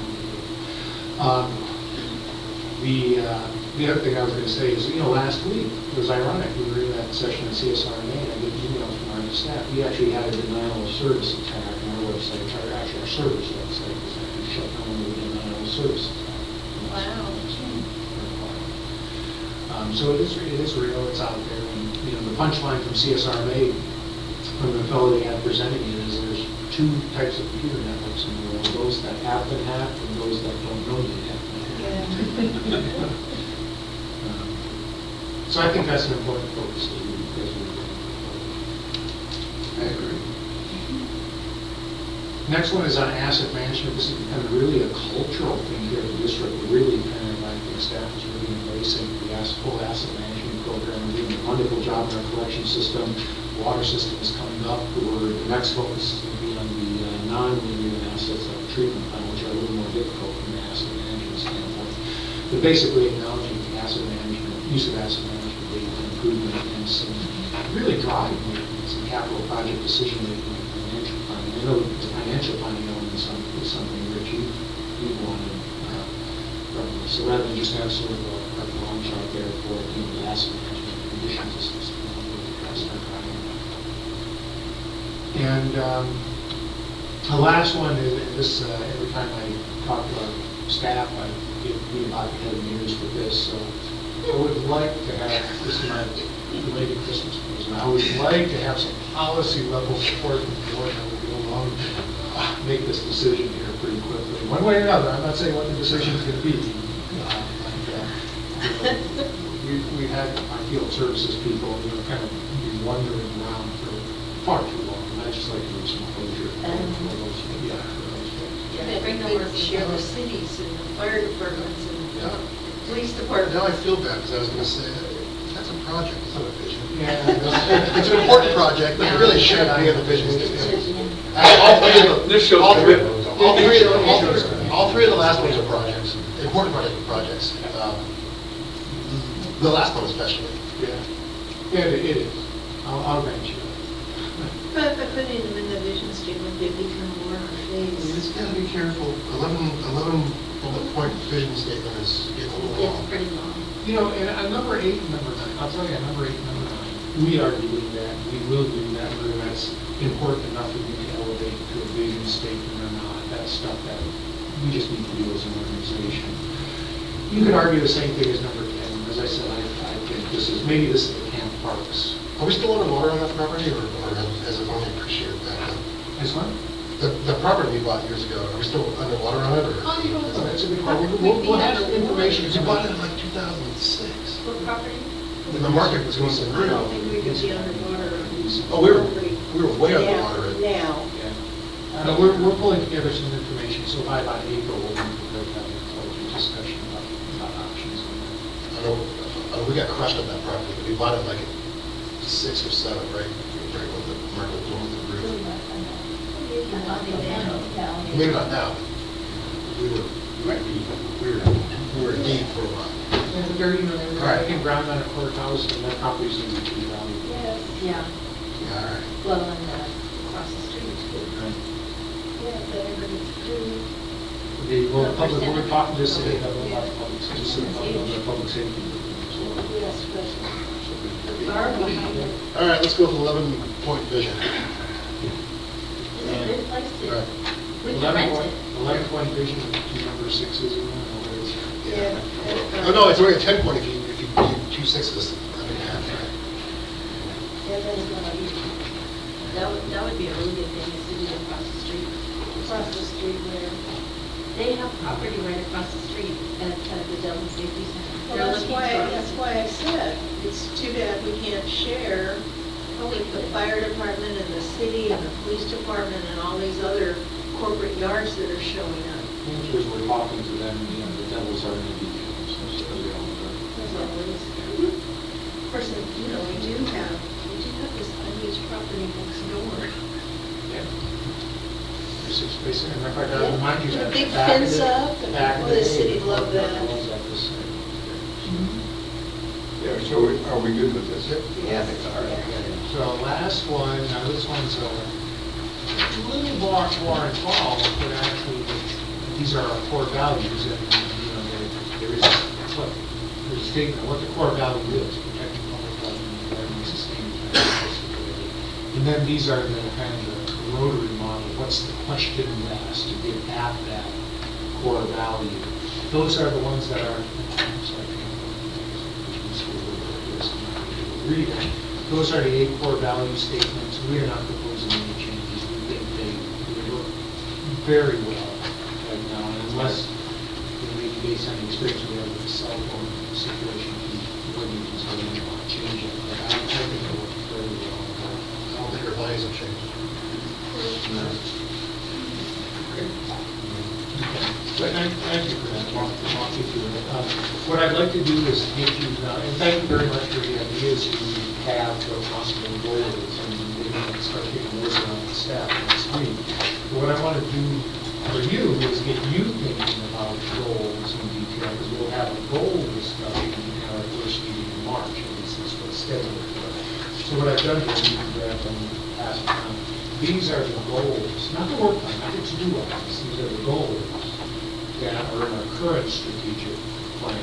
The other thing I was going to say is, last week, it was ironic, we were in that session at CSRMA, and I get emails from our staff. We actually had a denial of service attack on our website, or actually our service website was actually shut down with a denial of service attack. Wow. So it is real, it's out there, and, the punchline from CSRMA, from the fellow they had presenting it, is there's two types of computer networks in the world, those that have been hacked and those that don't know they have been hacked. So I think that's an important focus as we I agree. Next one is on asset management. This is becoming really a cultural thing here at the district. We're really I think staff is really embracing the whole asset management program. We're doing a wonderful job in our collection system. Water system is coming up. The next focus is going to be on the non-linear assets like treatment plant, which are a little more difficult from an asset management standpoint. But basically acknowledging the asset management, use of asset management data improvement, and some really driving some capital project decision making and financial planning. I know the financial planning element is something which you wanted from this. So rather than just have sort of a launch out there for the asset management conditions assessment, we'll start driving that. And the last one is this. Every time I talk to our staff, I get about the head and ears with this. So I would like to have, this is my related Christmas present, I would like to have some policy level support from the board that would go along to make this decision here pretty quickly. One way or another, I'm not saying what the decision is going to be. We've had our field services people, kind of be wandering around for far too long, and I just like to do some closure for those. Yeah, bring over share the cities and the fire departments and police departments. Now I feel bad, because I was going to say, that's a project, it's not a vision. Yeah. It's an important project, but it really shouldn't be in the vision statement. This shows All three commitment. of the last ones are projects, important projects. The last one especially. Yeah, it is. I'll grant you that. But putting them in the vision statement, they become more You phased. just gotta be careful. 11 bullet point vision statement is getting a little It's long. pretty long. And on number 8 and number 9, I'll tell you, on number 8 and number 9, we are doing that, we will do that, whether that's important enough for you to elevate to a vision statement or not. That's stuff that we just need to do as an organization. You could argue the same thing as number 10. As I said, I think this is the camp parks. Are we still underwater on that property, or has it only appreciated back up? This one? The property we bought years ago, are we still underwater on it, or? Oh, that's a good question. We'll have some information. We bought it in like 2006. What property? When the market was going so I great. don't think we could be underwater. Oh, we were way underwater. Now. No, we're pulling together some information, so by about April, we'll be prepared to have an intelligent discussion about options on that. I know we got crushed on that property, but we bought it like at 6 or 7, right? Right when the market was going through the roof. Maybe not now. We were deep for a while. Yeah, but they're, they're making ground on a courthouse, and that property's going to be pretty valuable. Yes. Yeah, Yeah, all right. well, and across the street too. Yeah, but everybody's true. Well, public, we're talking just about public safety, about public safety. Yes, but far behind it. All right, let's go with 11-point vision. It's a good place All right. to, we can rent it. 11-point vision, two number 6s in there. Yeah. Oh, no, it's only a 10-point if you do 2 6s. I mean, half, right? That would be a really good thing, is to do it across the street. Across the street where. They have property right across the street at the Delta Safety Center. Well, They're that's looking why I said, it's too bad we can't share with the fire department and the city and the police department and all these other corporate yards that are showing up. As we're talking to them, the devils are in the details, so they all are. Of course, we do have this unused property next door. Yeah. There's 6 spaces, and if I gotta remind you The that. big back in fence the- up, and back in the day, city loved that. ones at this site. Yeah, so are we good with this? Yes. All right. So last one, now this one's a little more involved, but actually, these are our core values, and, there is there's a statement on what the core value is, protecting public health and environment, sustaining financial stability. And then these are the kind of the rotary model, what's the question you ask to get at that core value. Those are the ones that are, read it. Those are the 8 core value statements. We are not proposing any changes. We think they work very well right now, and unless maybe based on the experience we have with the cell phone situation, we wouldn't consider change it. But I think it works very well. I don't think our values have changed. But thank you for that, walk you through it. What I'd like to do is get you, and thank you very much for the ideas you have for possible goals, and maybe we can start getting those around the staff next week. But what I want to do for you is get you thinking about goals in detail, because we'll have a goal discussion in our first meeting in March, at least that's what's scheduled for. So what I've done here, you can grab them, pass them on. These are the goals, not the work plan, not the to-do items. These are the goals that are in our current strategic plan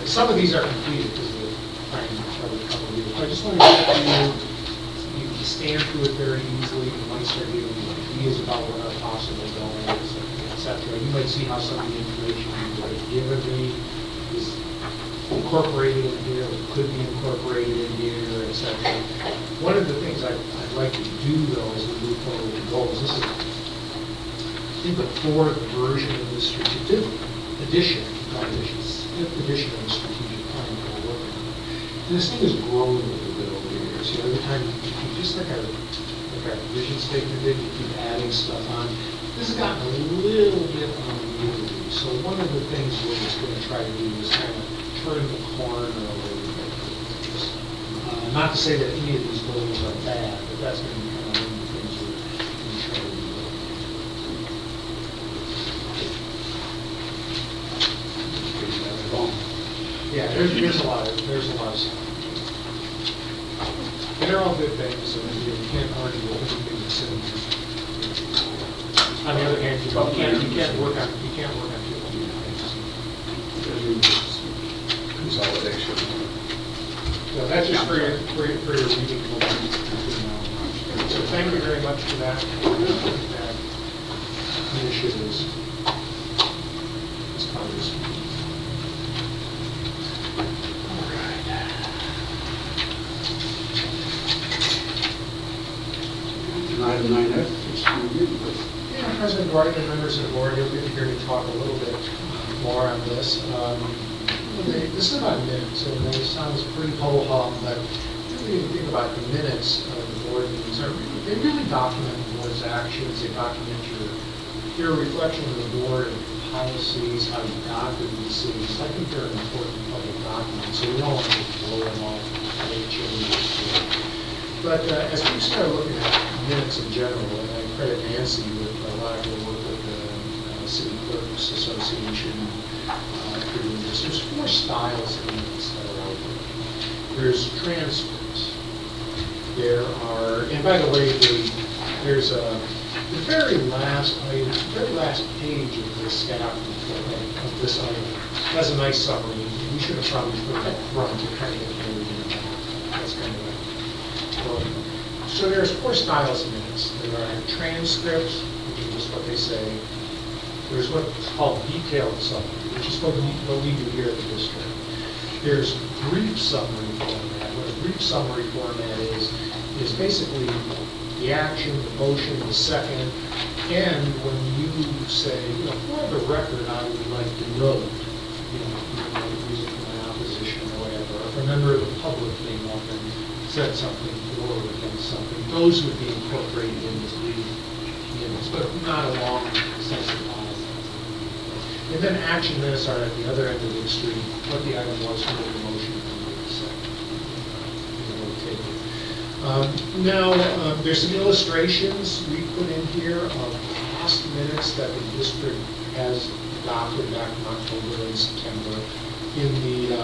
some of these are completed because the plan covered a couple of years. I just want to get you can stand through it very easily. You might start getting ideas about what are possible goals, etc. You might see how some of the information you've already given me is incorporated in here, or could be incorporated in here, etc. One of the things I'd like to do, though, as we move forward with goals, this is the 4th version of the strategic edition, fifth edition of the strategic plan that we're working on. And this thing has grown a little bit over the years. You know, every time you just like our vision statement did, you keep adding stuff on. This has gotten a little bit unwieldy. So one of the things we're just going to try to do is kind of turn the corner a little bit. Not to say that any of these goals are bad, but that's going to be kind of one of the things we're going to try to do. Yeah, there's a lot of stuff. And they're all good things, so you can't argue with anything that's in here. On the other hand, you can't work on 15 things. Consolidation. So that's just for your reading. So thank you very much for that. That initiatives. As part of this. Item 9F, it's review. Yeah, President Duarte and members of the board, you'll get to hear me talk a little bit more on this. This is about minutes, and it sounds pretty ho-hum, but really, if you think about the minutes of the board meetings, they really document the board's actions, they document your reflection of the board and policies, how you got to the decisions. I think they're an important public document, so we don't want to just blow them off and make changes to it. But as we start looking at minutes in general, and I credit Nancy with a lot of her work with the City Clerks Association for doing this, there's 4 styles of minutes that are out there. There's transcripts. There are, and by the way, there's the very last item, very last page of the staff report of this item has a nice summary. We should have probably put it up front to kind of get everything about. That's kind of so there's 4 styles of minutes. There are transcripts, which is just what they say. There's what's called detailed summary, which is what we do here at the district. There's brief summary format. What a brief summary format is basically the action, the motion, the second, and when you say, for the record, I would like to note, use it for my opposition or whatever, or if a member of the public came up and said something for or against something, those would be incorporated in this minutes, but not a long, extensive policy. And then action minutes are at the other end of the extreme, what the item was, who made the motion, who made the second. Now, there's some illustrations we put in here of past minutes that the district has adopted back in October and September in the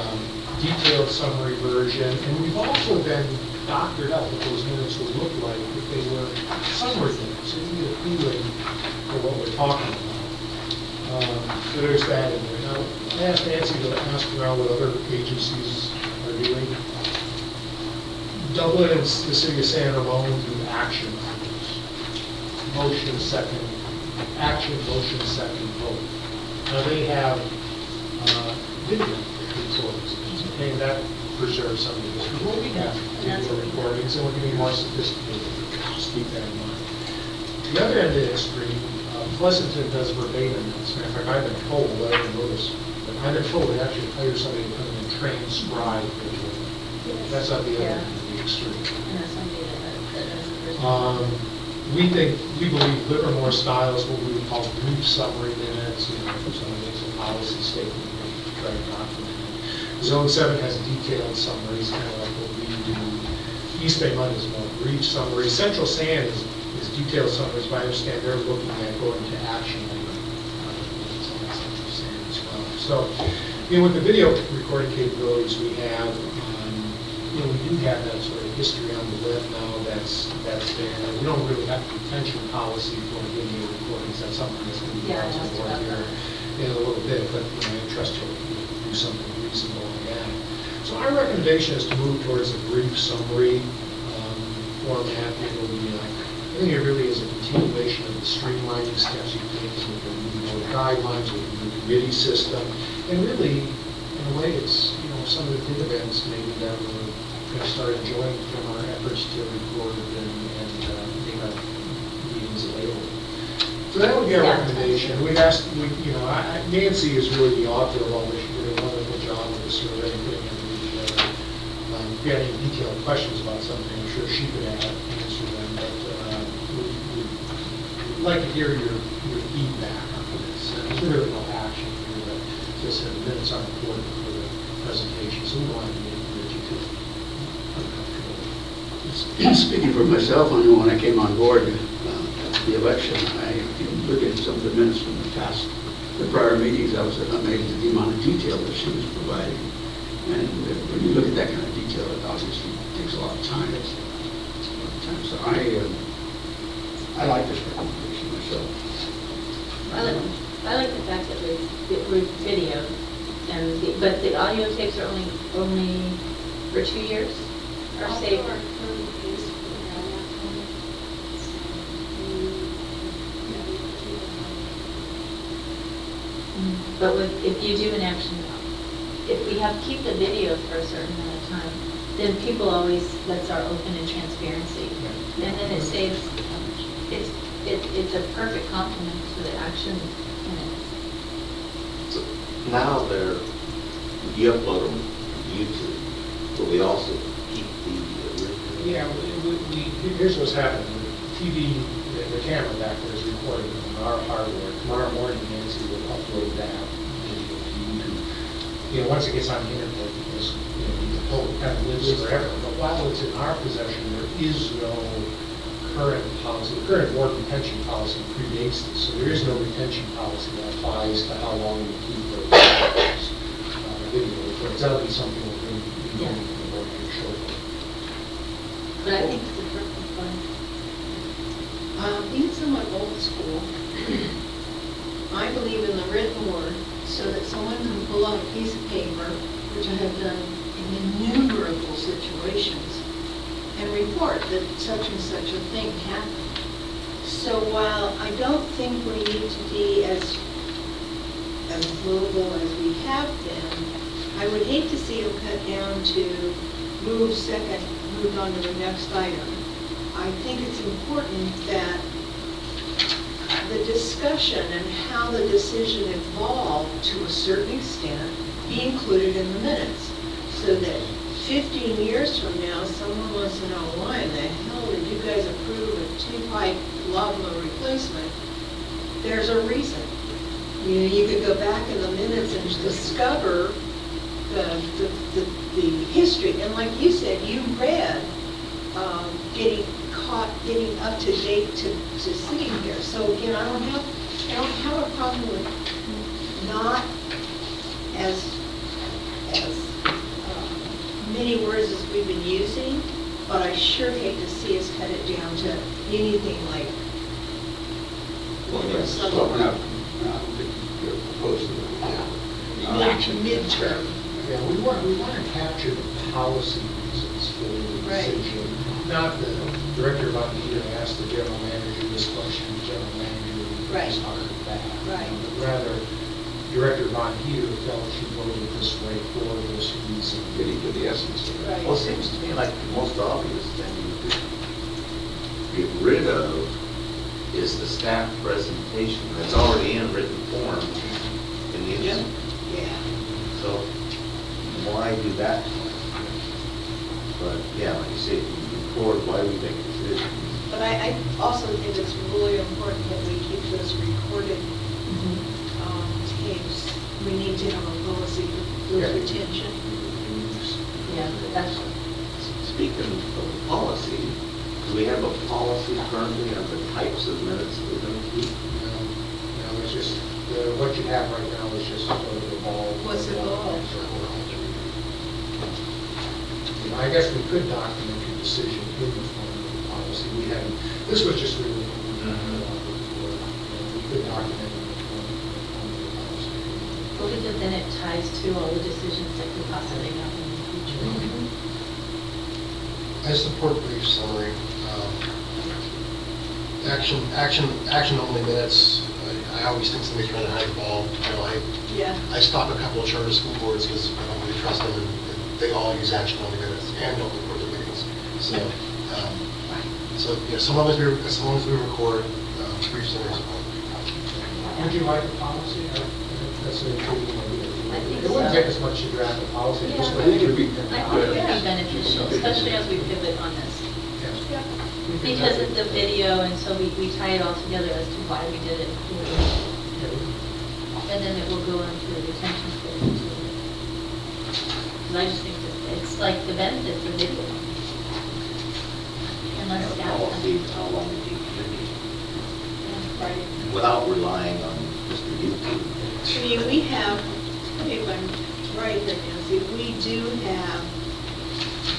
detailed summary version. And we've also then doctored out what those minutes would look like if they were summary minutes, so you get a feeling for what we're talking about. So there's that in there. Now, I asked Nancy to ask around what other agencies are doing. Dublin and the city of San Ramon do action items. Motion second, action, motion second, vote. Now they have video recordings, and that preserves some of this. What we have video recordings, and we're getting more sophisticated. Just keep that in mind. The other end of the extreme, Pleasanton does verbatim. As a matter of fact, I've been told, I didn't notice, but I've been told they actually hire somebody to come in and transcribe video. That's not the other end of the extreme. And that's somebody that We believe Livermore style is what we would call brief summary minutes, you know, if someone makes a policy statement, we try to document it. Zone 7 has detailed summaries, kind of like what we do. East Bay Mud is more brief summary. Central Sand is detailed summaries, but I understand they're looking at going to action later. Central Sand as well. So, you know, with the video recording capabilities we have, you know, we do have that sort of history on the web now that's there. We don't really have a retention policy for video recordings. That's something that's going to be Yeah, I on asked board about here that. in a little bit, but, you know, I trust you'll do something reasonable on that. So our recommendation is to move towards a brief summary format. It'll be, I think it really is a continuation of the streamlining steps you've taken with the moving order guidelines, with the new committee system, and really, in a way, it's, you know, some of the dividends maybe that we're going to start enjoying from our efforts to record and make our meetings available. So that would be our Yeah. recommendation. We've asked, you know, Nancy is really the author of all this. She did a wonderful job of the survey and putting everything together. If you had any detailed questions about something, I'm sure she could answer them, but we'd like to hear your feedback on this. There's really no action here, but just the minutes are important for the presentation, so we want to make you feel uncomfortable. Speaking for myself, I know when I came on board after the election, I looked at some of the minutes from the prior meetings. I was amazed at the amount of detail that she was providing. And when you look at that kind of detail, it obviously takes a lot of time. So I like this recommendation myself. I like the fact that we're video, but the audio tapes are only for 2 years? Or Also saved? are currently used for the grant application. But if you do an action, if we keep the video for a certain amount of time, then people always, that's our open and transparency. And then it saves, it's a perfect complement to the action minutes. So now you upload them to YouTube, but we also keep the original. Yeah, here's what's happening. The TV, the camera back there is recording on our hardware. Tomorrow morning, Nancy will upload that video to YouTube. You know, once it gets on the internet, because, you know, the whole kind of lives forever. But while it's in our possession, there is no current policy. The current board retention policy predates this, so there is no retention policy that applies to how long you keep those video recordings. That'll be something we'll be doing to the board here shortly. But I think it's a perfect one. Being somewhat old school, I believe in the written word so that someone can pull out a piece of paper, which I have done in innumerable situations, and report that such and such a thing happened. So while I don't think we need to be as global as we have been, I would hate to see them cut down to move on to the next item. I think it's important that the discussion and how the decision evolved to a certain extent be included in the minutes, so that 15 years from now, someone wants to know, why in the hell did you guys approve a 2-pipe lavabo replacement? There's a reason. You know, you could go back in the minutes and discover the history. And like you said, you read getting up to date to sitting here. So again, I don't have a problem with not as many words as we've been using, but I sure hate to see us cut it down to anything like. Well, yes, so we're not midterm. Yeah, we want to capture the policy reasons for the Right. decision, not the director of IT asked the general manager this question, the general manager Right. responded that. Right. But rather, Director Von Heater felt she voted this way for this reason. Getting to the essence of it. Right. Well, it seems to me like the most obvious thing you could get rid of is the staff presentation that's already in written form in the agenda. Yeah. So why do that? But yeah, like you say, you record why we make decisions. But I also think it's really important that we keep those recorded tapes. We need to have a policy for Yeah. retention. Yeah, that's, Speaking of policy, do we have a policy currently on the types of minutes we're going to keep? It's just, what you have right now is just sort of evolved. What's evolved? I guess we could document your decision in the form of the policy. We had, this was just really what we wanted before. We could document it in the form of the policy. well, because then it ties to all the decisions that could possibly happen in the future. I support brief summary. Action only minutes. I always think somebody's trying to hide the ball. Yeah. I stop a couple of charter school boards because I don't really trust them, and they all use action only minutes and don't record the meetings. So, so long as we record brief summaries. Would you like the policy? That's an intriguing idea. I think It wouldn't so. take us much to draft a policy. Yeah. just I like think it'd be- I think it would be beneficial, especially as we pivot on this. Yeah. Because of the video, and so we tie it all together as to why we did it. And then it will go into the retention phase too. And I just think that it's like the benefits of video. Unless staff. Policy, how long it should be, Right. without relying on Mr. YouTube. I mean, we have, if I'm right here, Nancy, we do have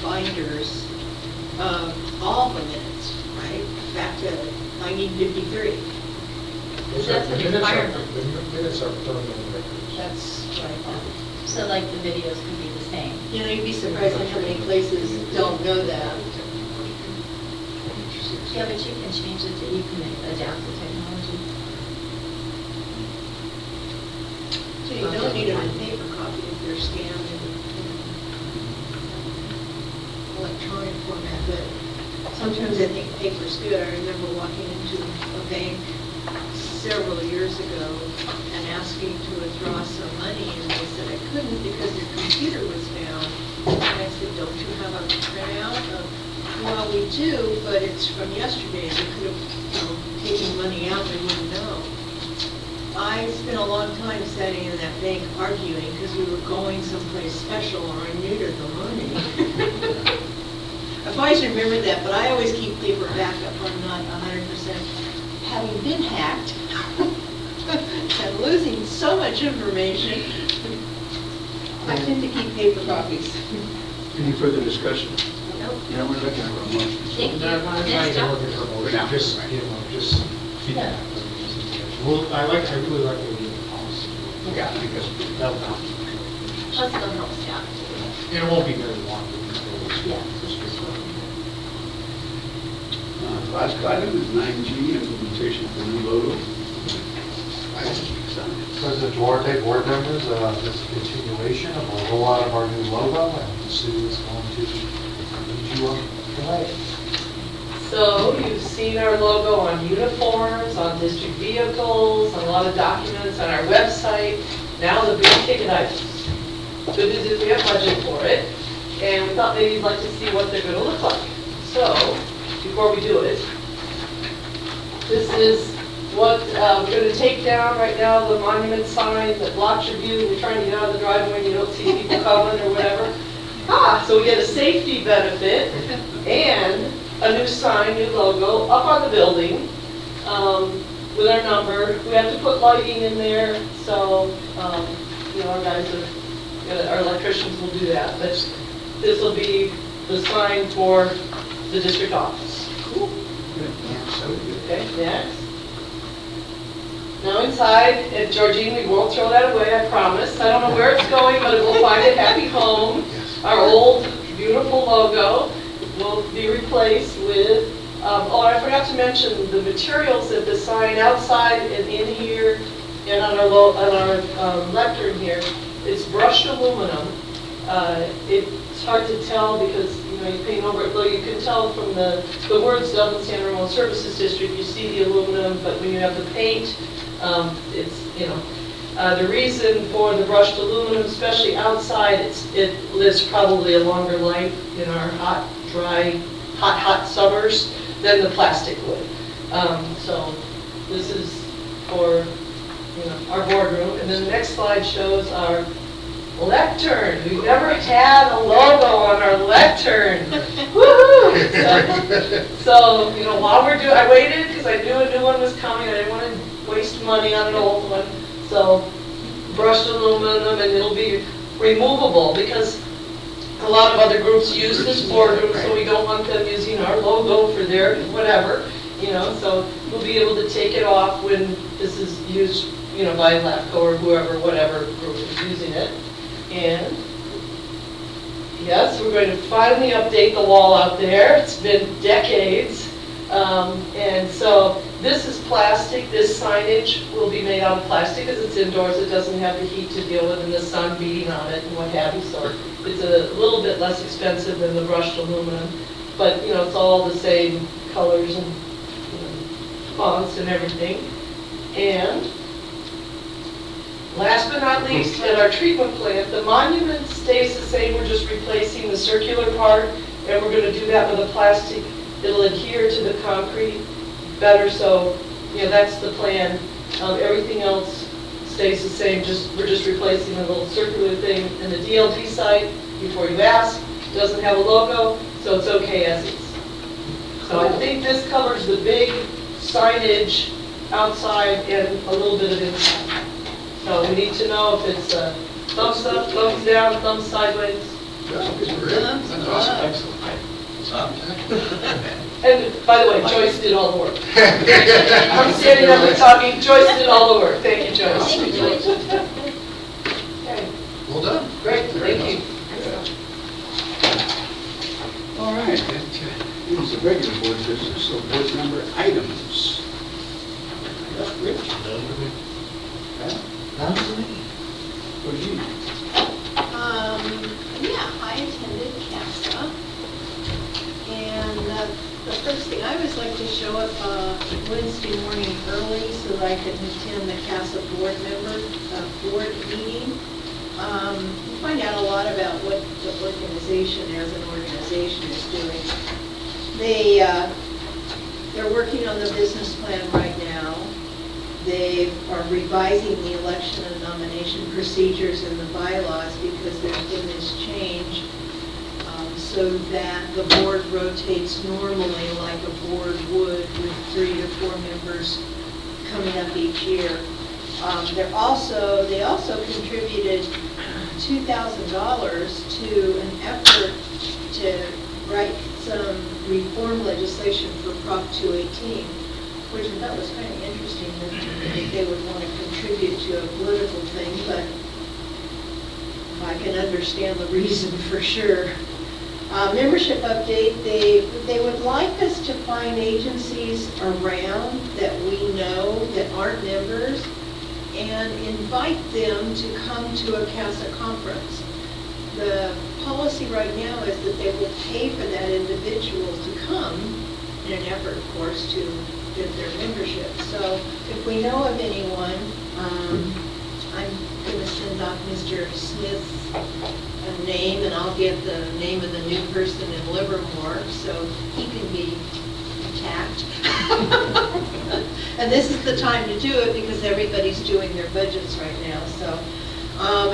binders of all the minutes, right? Back to 1953. That's a The minutes are- requirement. The minutes are permanent records. That's what I thought. So like the videos can be the same. You know, you'd be surprised at how many places don't know that. Yeah, but you can change it to, you can adapt the technology. So you don't need them in paper copy if they're scanned in electronic format, but sometimes I think paper's good. I remember walking into a bank several years ago and asking to withdraw some money, and they said I couldn't because their computer was down. And I said, don't you have a printout of, well, we do, but it's from yesterday. They could have, taken money out, they wouldn't know. I spent a long time sitting in that bank arguing because we were going someplace special or I needed the money. I've always remembered that, but I always keep paper backup. I'm not 100% having been hacked and losing so much information. I tend to keep paper copies. Any further discussion? Nope. Yeah, we're looking for a motion. Thank you. No, I'm not Next even up. looking for a motion, Yeah. just, just feedback. Well, I really like the idea of the policy. Yeah, because That'll help. Plus it'll help staff. And it won't be very long. Yeah. last item is 9G, implementation of the new logo. President Duarte, board members, this is a continuation of a rollout of our new logo, and Sue is going to lead you on the way. So you've seen our logo on uniforms, on district vehicles, on a lot of documents on our website. Now the big ticket items. Good news is we have budget for it, and we thought maybe you'd like to see what they're going to look like. So before we do it, this is what we're going to take down right now, the monument sign that blocks your view. We're trying to get out of the driveway and you don't see people coming or whatever. So we get a safety benefit and a new sign, new logo up on the building with our number. We have to put lighting in there, so our guys our electricians will do that. But this will be the sign for the district office. Cool. Okay, next. Now inside, at Georgine, we won't throw that away, I promise. I don't know where it's going. home. Our old beautiful logo will be replaced with, oh, I forgot to mention the materials of the sign outside and in here and on our lectern here. It's brushed aluminum. It's hard to tell because, you know, you paint over it, though you can tell from the words Dublin San Ramon Services District, you see the aluminum, but when you have the paint, it's, you know, the reason for the brushed aluminum, especially outside, it lives probably a longer life in our hot, dry, hot summers than the plastic would. So this is for, you know, our boardroom. And then the next slide shows our lectern. We've never had a logo on our lectern. Woohoo! So, you know, while we're doing, I waited because I knew a new one was coming. I didn't want to waste money on an old one. So brushed aluminum, and it'll be removable because a lot of other groups use this boardroom, so we don't want them using our logo for their whatever, you know. So we'll be able to take it off when this is used, you know, by LAFCO or whoever, whatever group is using it. And yes, we're going to finally update the wall out there. It's been decades. And so this is plastic. This signage will be made out of plastic because it's indoors. It doesn't have the heat to deal with and the sun beating on it and what have you. So it's a little bit less expensive than the brushed aluminum. But, you know, it's all the same colors and, you know, fonts and everything. And last but not least, at our treatment plant, the monument stays the same. We're just replacing the circular part, and we're going to do that with a plastic. It'll adhere to the concrete better, so, you know, that's the plan. Everything else stays the same, we're just replacing a little circular thing. And the DLD site, before you ask, doesn't have a logo, so it's okay as is. So I think this covers the big signage outside and a little bit of inside. So we need to know if it's thumbs up, thumbs down, thumbs sideways. That's awesome. Excellent. And by the way, Joyce did all the work. I'm standing up and talking, Joyce did all the work. Thank you, Joyce. Okay. Well done. Great, thank you. All right, that is the regular board business, so board member items. Rich? What do you? Yeah, I attended CASA. And the first thing, I always like to show up Wednesday morning early so that I can attend the CASA board meeting. You find out a lot about what the organization as an organization is doing. They're working on the business plan right now. They are revising the election and nomination procedures and the bylaws because there's been this change so that the board rotates normally like a board would with 3 to 4 members coming up each year. They also contributed $2,000 to an effort to write some reform legislation for Prop 218, which I thought was kind of interesting that they would want to contribute to a political thing, but I can understand the reason for sure. Membership update, they would like us to find agencies around that we know that aren't members and invite them to come to a CASA conference. The policy right now is that they will pay for that individual to come in an effort, of course, to get their membership. So if we know of anyone, I'm going to send off Mr. Smith's name, and I'll get the name of the new person in Livermore so he can be attacked. And this is the time to do it because everybody's doing their budgets right now. So,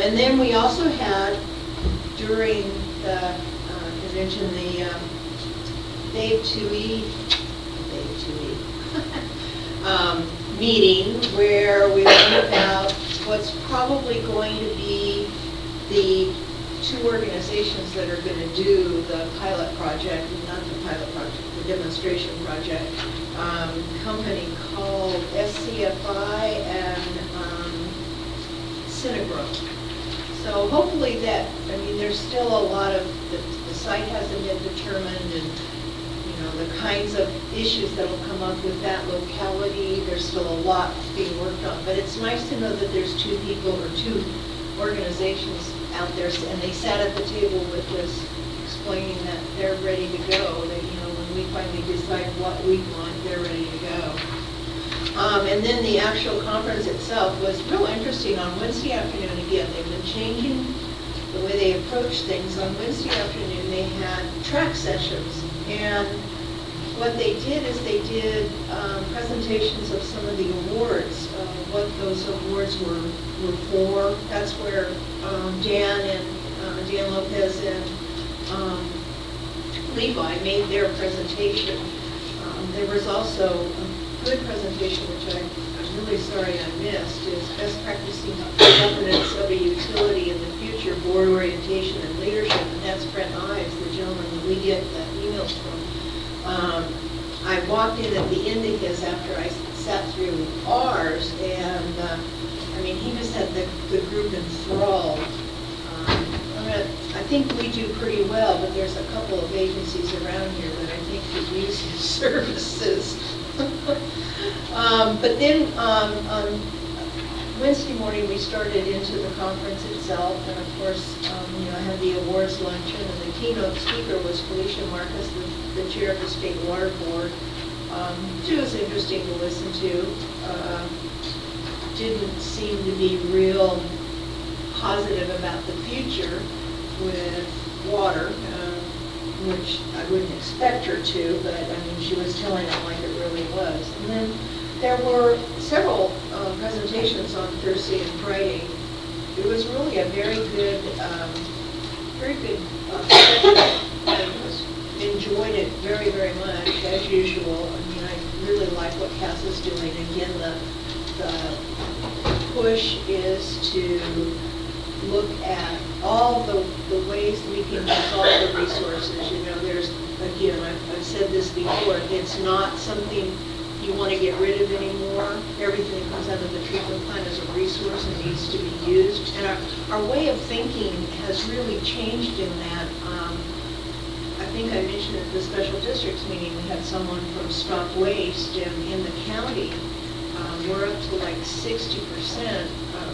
and then we also had during the convention the Dave 2E meeting where we learned about what's probably going to be the 2 organizations that are going to do the pilot project, not the pilot project, the demonstration project, company called SCFI and Synagro. So so hopefully that, I mean, there's still a lot of, the site hasn't been determined, and, you know, the kinds of issues that'll come up with that locality, there's still a lot being worked on. But it's nice to know that there's two people or two organizations out there, and they sat at the table with us explaining that they're ready to go, that, you know, when we finally decide what we want, they're ready to go. And then the actual conference itself was real interesting on Wednesday afternoon. Again, they've been changing the way they approach things. On Wednesday afternoon, they had track sessions. And what they did is they did presentations of some of the awards, what those awards were for. That's where Dan Lopez and Levi made their presentation. There was also a good presentation, which I'm really sorry I missed, is best practicing governance of a utility in the future, board orientation and leadership, and that's Brent Ives, the gentleman that we get the emails from. I walked in at the end of his after I sat through ours, and I mean, he just had the group enthralled. I think we do pretty well, but there's a couple of agencies around here that I think could use his services. But then on Wednesday morning, we started into the conference itself, and of course, you know, I had the awards luncheon, and the keynote speaker was Felicia Marcus, the chair of the State Water Board. She was interesting to listen to. Didn't seem to be real positive about the future with water, which I wouldn't expect her to, but I mean, she was telling it like it really was. And then there were several presentations on Thursday and Friday. It was really a very good session. I enjoyed it very, very much, as usual. I mean, I really like what Cass is doing. Again, the push is to look at all the ways we can use all the resources. You know, there's, again, I've said this before, it's not something you want to get rid of anymore. Everything that comes out of the treatment plant is a resource and needs to be used. And our way of thinking has really changed in that. I think I mentioned at the special districts meeting, we had someone from Stop Waste, and in the county, we're up to like 60%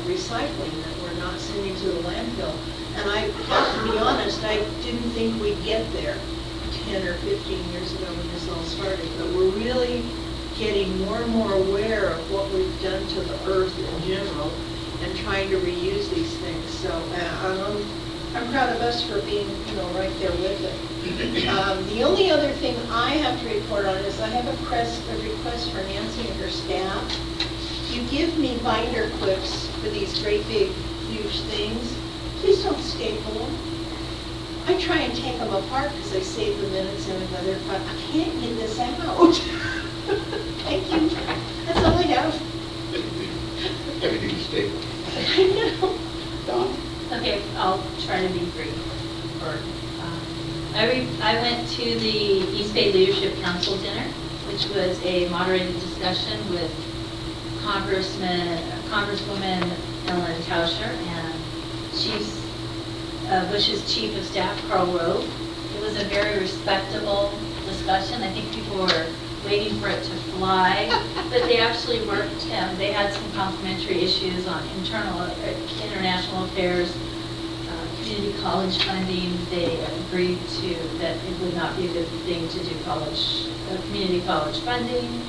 recycling that we're not sending to the landfill. And I have to be honest, I didn't think we'd get there 10 or 15 years ago when this all started. But we're really getting more and more aware of what we've done to the earth in general and trying to reuse these things. So I'm proud of us for being, you know, right there with it. The only other thing I have to report on is I have a request for Nancy and her staff. You give me binder clips for these great big huge things. Please don't staple them. I try and take them apart because I save the minutes in another, but I can't get this out. Thank you. That's all I have. Everything is stable. I know. Don? Okay, I'll try to be brief. I went to the East Bay Leadership Council dinner, which was a moderated discussion with Congresswoman Ellen Tauscher and Bush's Chief of Staff, Carl Rove. It was a very respectable discussion. I think people were waiting for it to fly, but they actually worked. They had some complementary issues on international affairs, community college funding. They agreed to that it would not be a good thing to do community college funding.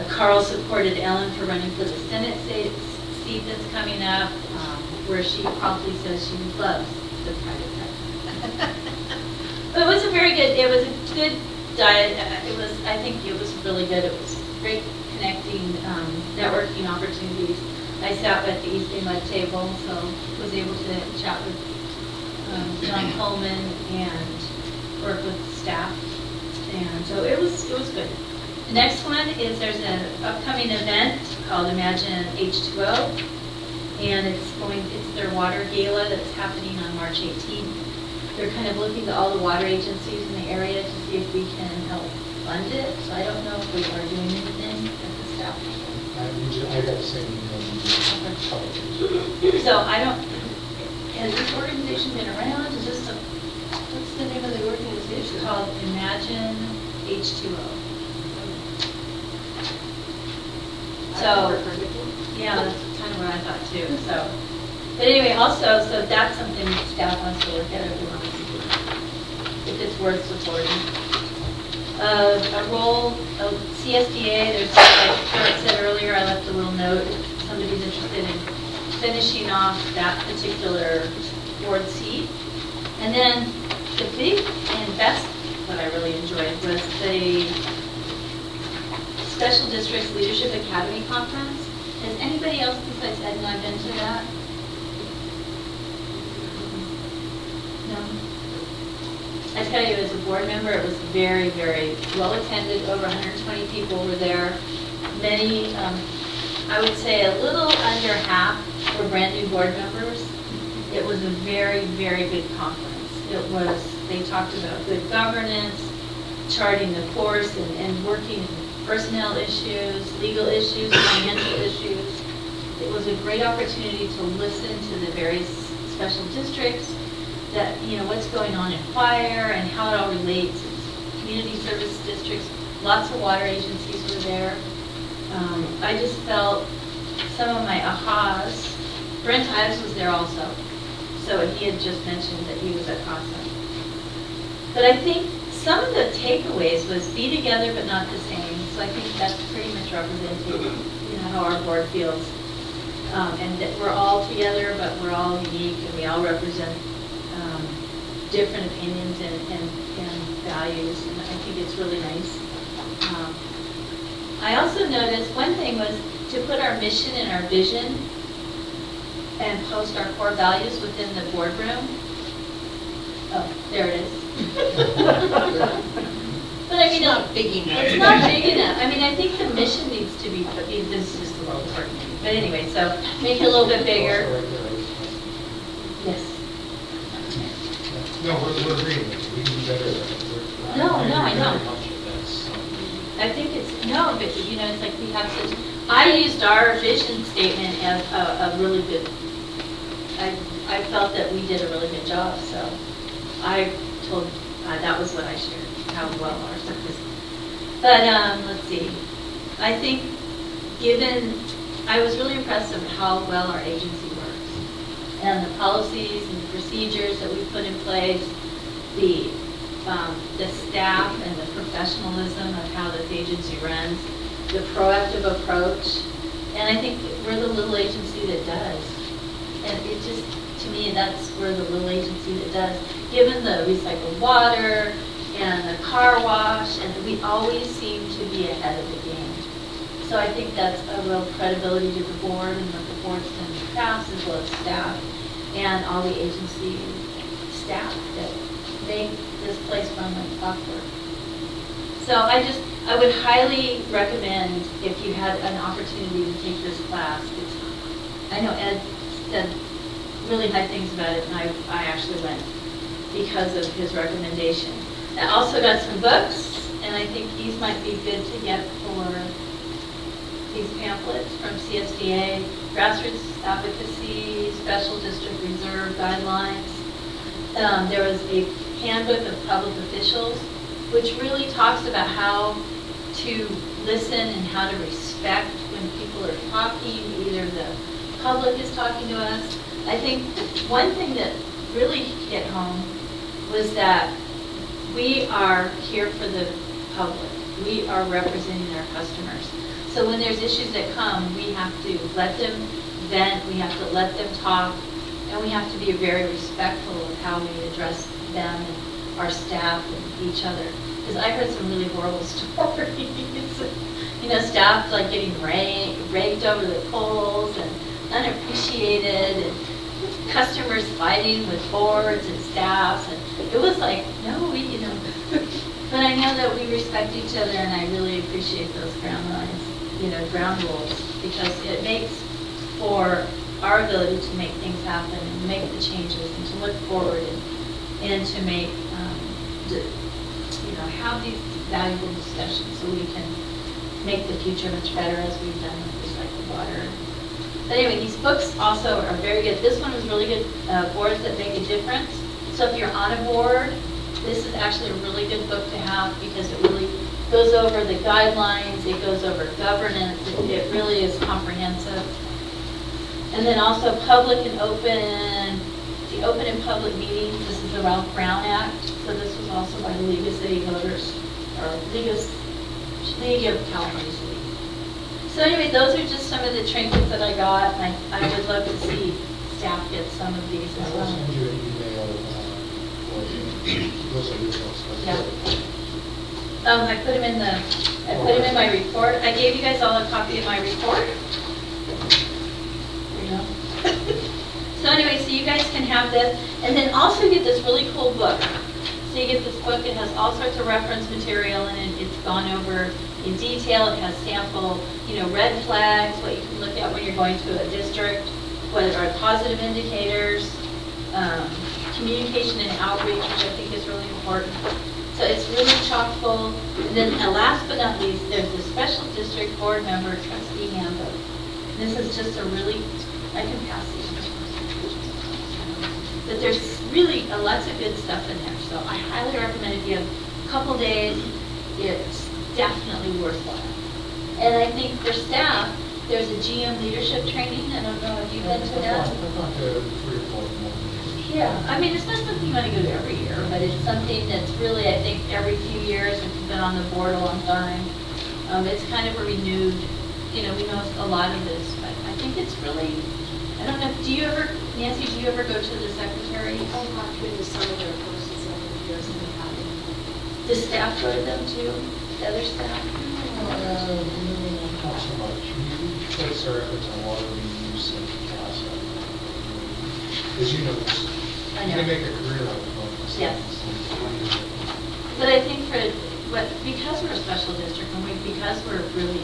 Carl supported Ellen for running for the Senate seat that's coming up, where she promptly says she loves the private sector. But it was a good diet. I think it was really good. It was great connecting, networking opportunities. I sat at the East Bay Mud table, so was able to chat with John Coleman and work with staff. And so it was good. The next one is there's an upcoming event called Imagine H2O, and it's their water gala that's happening on March 18th. They're kind of looking to all the water agencies in the area to see if we can help fund it. So I don't know if we are doing anything at the staff. I got the same email. So I don't, has this organization been around? Is this a, what's the name of the organization? It's called Imagine H2O. So, yeah, that's kind of what I thought too, so. But anyway, also, so that's something staff wants to look at if we want to see if it's worth supporting. A role of CSDA, there's, like Kurt said earlier, I left a little note, if somebody's interested in finishing off that particular board seat. And then the big and best, what I really enjoyed was the Special Districts Leadership Academy Conference. Has anybody else besides Ed and I been to that? No? I tell you, as a board member, it was very, very well attended. Over 120 people were there. Many, I would say a little under half were brand new board members. It was a very, very good conference. It was, they talked about good governance, charting the course, and working in personnel issues, legal issues, financial issues. It was a great opportunity to listen to the various special districts, that, you know, what's going on in fire and how it all relates. Community service districts, lots of water agencies were there. I just felt some of my ahas. Brent Ives was there also, so he had just mentioned that he was at CASA. But I think some of the takeaways was be together but not the same. So I think that's pretty much representing, you know, how our board feels. And that we're all together, but we're all unique, and we all represent different opinions and values, and I think it's really nice. I also noticed one thing was to put our mission and our vision and post our core values within the boardroom. Oh, there it is. But I mean, It's not big enough. It's not big enough. I mean, I think the mission needs to be, this is just a little part. But anyway, so make it a little bit bigger. Yes. No, we're agreeing with you. We can do better. No, I know. Very much if that's something. I think it's, no, but you know, it's like we have such, I used our vision statement as a really good, I felt that we did a really good job, so I told, that was what I shared, how well our stuff is. But let's see, I think given, I was really impressed with how well our agency works, and the policies and the procedures that we put in place, the staff and the professionalism of how this agency runs, the proactive approach, and I think we're the little agency that does. And it just, to me, that's where the little agency that does. Given the recycled water and the car wash, and we always seem to be ahead of the game. So I think that's a real credibility to the board and what the board's done in the past, as well as staff and all the agency staff that make this place run like clockwork. So I would highly recommend, if you had an opportunity to take this class. I know Ed said really high things about it, and I actually went because of his recommendation. I also got some books, and I think these might be good to get for these pamphlets from CSDA, Grassroots Advocacy, Special District Reserve Guidelines. There was a handbook of public officials, which really talks about how to listen and how to respect when people are talking, either the public is talking to us. I think one thing that really hit home was that we are here for the public. We are representing our customers. So when there's issues that come, we have to let them vent, we have to let them talk, and we have to be very respectful of how we address them and our staff and each other. Because I heard some really horrible stories. You know, staff like getting raked over the coals and unappreciated, and customers fighting with boards and staffs, and it was like, no, you know. But I know that we respect each other, and I really appreciate those ground lines, you know, ground rules, because it makes for our ability to make things happen and make the changes and to look forward and to make, you know, have these valuable discussions so we can make the future much better, as we've done with recycled water. But anyway, these books also are very good. This one was really good, Boards That Make a Difference. So if you're on a board, this is actually a really good book to have because it really goes over the guidelines, it goes over governance, it really is comprehensive. And then also public and open, the open and public meetings, this is the Ralph Brown Act. So this was also by the League of City Voters, or League of California Cities. So anyway, those are just some of the trinkets that I got. And I would love to see staff get some of these I as will well. send you an email for those are details. Yeah. I put them in my report. I gave you guys all a copy of my report. There you go. So anyway, so you guys can have this, and then also get this really cool book. So you get this book, it has all sorts of reference material in it. It's gone over in detail. It has sample, red flags, what you can look at when you're going to a district, what are positive indicators, communication and outreach, which I think is really important. So it's really chock full. And then last but not least, there's the special district board member trustee handbook. This is just a really, I can pass these. But there's really lots of good stuff in there. So I highly recommend if you have a couple days, it's definitely worthwhile. And I think for staff, there's a GM leadership training. I don't know if you've been to that. I've gone to 3 or 4 more. Yeah, I mean, it's not something you want to go to every year, but it's something that's really, I think, every few years, if you've been on the board a long time, it's kind of a renewed, we know a lot of this, but I think it's really, I don't know, Nancy, do you ever go to the secretary? I've gone through some of their courses over the years and we haven't. Does staff go to them too? The other staff? Not so much. We focus our efforts on water reuse and CASA. As you know, I know. they make a career out of it. Yes. But I think because we're a special district and because we're really,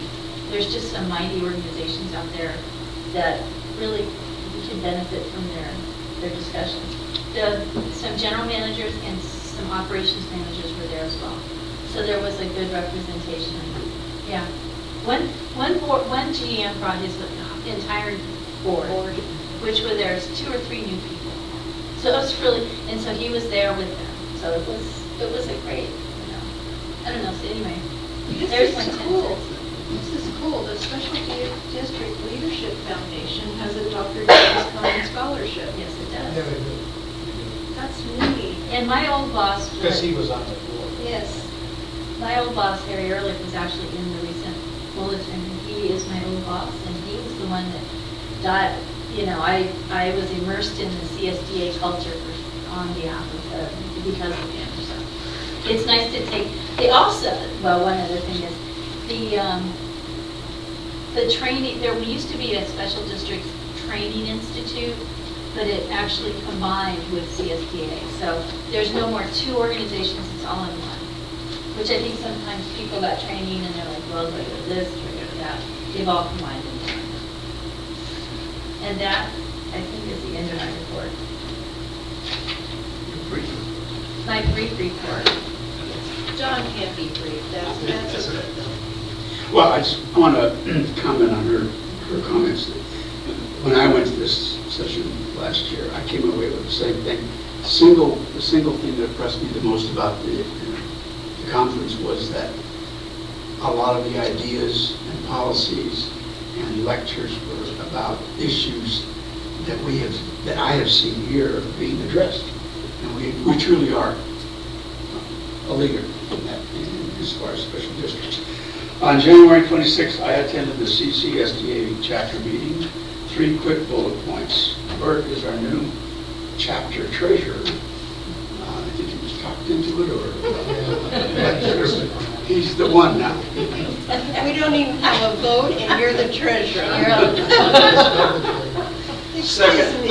there's just some mighty organizations out there that really we can benefit from their discussions. Some general managers and some operations managers were there as well. So there was a good representation. Yeah. One GM brought his entire board, which were there's 2 or 3 new people. So it was really, and so he was there with them. So it was a great, I don't know, so anyway. There's my 10 cents. This is cool. The Special District Leadership Foundation has a Dr. James Common Scholarship. Yes, it Yeah, does. they do. That's neat. And my old boss, Because he was on the board. yes, my old boss, Harry Ehrlich, was actually in the recent bulletin. He is my old boss, and he was the one that died. I was immersed in the CSDA culture on behalf of because of him. So it's nice to take. They also, well, one other thing is the training. There used to be a special district training institute, but it actually combined with CSDA. So there's no more 2 organizations, it's all in one. Which I think sometimes people got training and they're like, well, go to this, or go to that. They've all combined into one. And that, I think, is the end of my report. My brief report. John can't be brief. That's a Well, I want to comment on her comments. When I went to this session last year, I came away with the same thing. The single thing that impressed me the most about the conference was that a lot of the ideas and policies and lectures were about issues that I have seen here being addressed. And we truly are a leader in that, as far as special districts. On January 26th, I attended the CCSDA chapter meeting. 3 quick bullet points. Bert is our new chapter treasurer. I think he was talked into it, or he's the one now. We don't even have a vote, and you're the treasurer. Excuse me.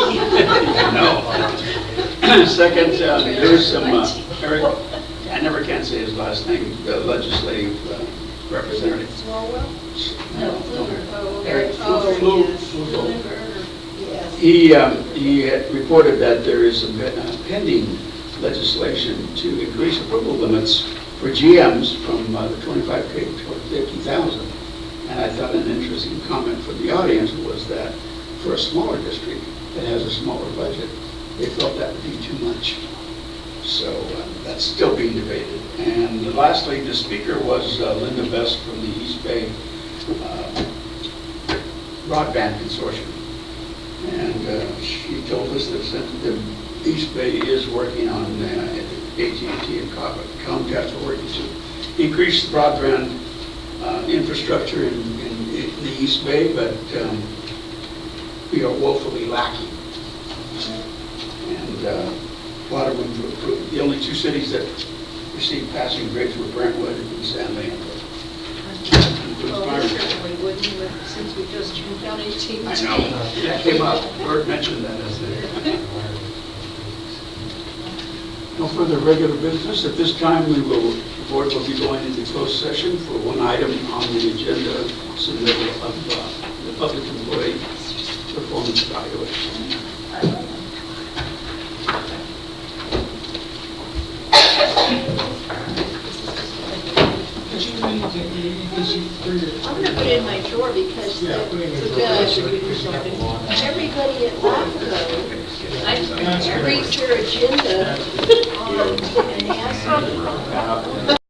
No. Second, there's some, Eric, I never can say his last name, the legislative representative. Swalwell? No, Fluger. Oh, Eric oh, Fluger. yes. He had reported that there is some pending legislation to increase approval limits for GMs from the 25K to 50,000. And I thought an interesting comment from the audience was that for a smaller district that has a smaller budget, they felt that would be too much. So that's still being debated. And lastly, the speaker was Linda Best from the East Bay Broadband Consortium. And she told us that the East Bay is working on, AT&T and Comcast are working to increase the broadband infrastructure in the East Bay, but we are woefully lacking. And a lot of room to improve. The only two cities that received passing grades were Brentwood and San Leandro. Well, we certainly wouldn't, since we just turned down 18. I know, that came up, Bert mentioned that as no further regular business. At this time, the board will be going into closed session for one item on the agenda, submittal of the public employee performance evaluation. I'm gonna put it in my drawer because everybody at LAFCO reads their agenda and asks me